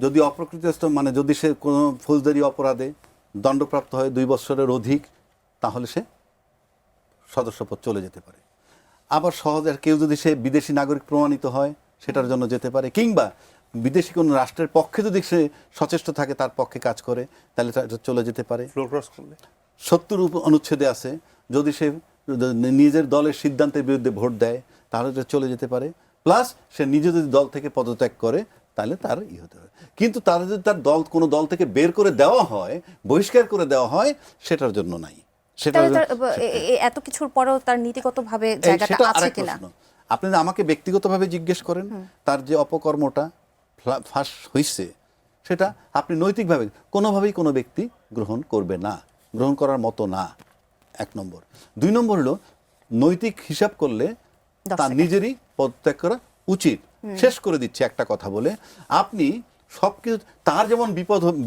যদি অপ্রকৃতিস্থ মানে যদি সে কোনো ফৌজদারি অপরাধে দণ্ডপ্রাপ্ত হয় 2 বছরের অধিক, তাহলে সে সদস্য পদ চলে যেতে পারে। আবার সহজে কেউ যদি সে বিদেশি নাগরিক প্রমাণিত হয় সেটার জন্য যেতে পারে, কিংবা বিদেশি কোনো রাষ্ট্রের পক্ষে যদি সে সচেষ্ট থাকে, তার পক্ষে কাজ করে, তাহলে চলে যেতে পারে। ফ্লোর ক্রস করলে 70 অনুচ্ছেদে আছে, যদি সে নিজের দলের সিদ্ধান্তের বিরুদ্ধে ভোট দেয় তাহলে চলে যেতে পারে। প্লাস সে নিজে যদি দল থেকে পদত্যাগ করে তাহলে তার হতে হবে। কিন্তু তার যদি তার দল কোনো দল থেকে বের করে দেওয়া হয়, বহিষ্কার করে দেওয়া হয়, সেটার জন্য নাই। সেটা এত কিছুর পরেও তার নীতিগতভাবে জায়গাটা আছে কিনা? আপনি আমাকে ব্যক্তিগতভাবে জিজ্ঞেস করেন, তার যে অপকর্মটা ফাঁস হয়েছে সেটা আপনি নৈতিকভাবে কোনোভাবেই কোনো ব্যক্তি গ্রহণ করবে না, গ্রহণ করার মতো না। 1 নম্বর। 2 নম্বর হলো নৈতিক হিসাব করলে তার নিজেরই পদত্যাগ করা উচিত। শেষ করে দিচ্ছি একটা কথা বলে, আপনি সবকিছু তার যেমন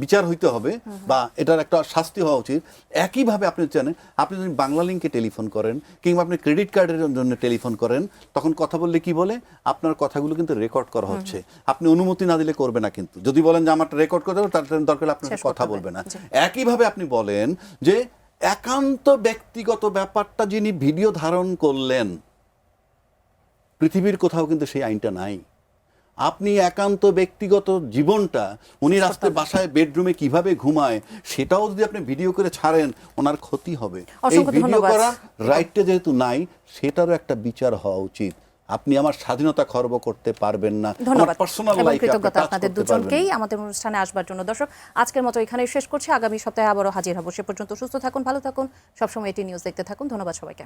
বিচার হইতে হবে বা এটার একটা শাস্তি হওয়া উচিত, একইভাবে আপনি জানেন, আপনি যদি বাংলা লিংকে টেলিফোন করেন কিংবা আপনি ক্রেডিট কার্ডের জন্য টেলিফোন করেন, তখন কথা বললে কি বলে, আপনার কথাগুলো কিন্তু রেকর্ড করা হচ্ছে, আপনি অনুমতি না দিলে করবে না। কিন্তু যদি বলেন যে আমারটা রেকর্ড করে দেবো, তার দরকার আপনার কথা বলবে না। একইভাবে আপনি বলেন যে একান্ত ব্যক্তিগত ব্যাপারটা যিনি ভিডিও ধারণ করলেন, পৃথিবীর কোথাও কিন্তু সেই আইনটা নাই। আপনি একান্ত ব্যক্তিগত জীবনটা, উনি রাস্তায় বাসায় বেডরুমে কিভাবে ঘুমায়, সেটাও যদি আপনি ভিডিও করে ছাড়েন, ওনার ক্ষতি হবে। এই ভিডিও করার রাইটটা যেহেতু নাই, সেটারও একটা বিচার হওয়া উচিত। আপনি আমার স্বাধীনতা খর্ব করতে পারবেন না। ধন্যবাদ, পার্সোনাল লাইফে কৃতজ্ঞতা আপনাদের দুজনকেই আমাদের অনুষ্ঠানে আসবার জন্য। দর্শক, আজকের মতো এখানেই শেষ করছি। আগামী সপ্তাহে আবারও হাজির হব। সে পর্যন্ত সুস্থ থাকুন, ভালো থাকুন, সবসময় এটি নিউজ দেখতে থাকুন। ধন্যবাদ সবাইকে।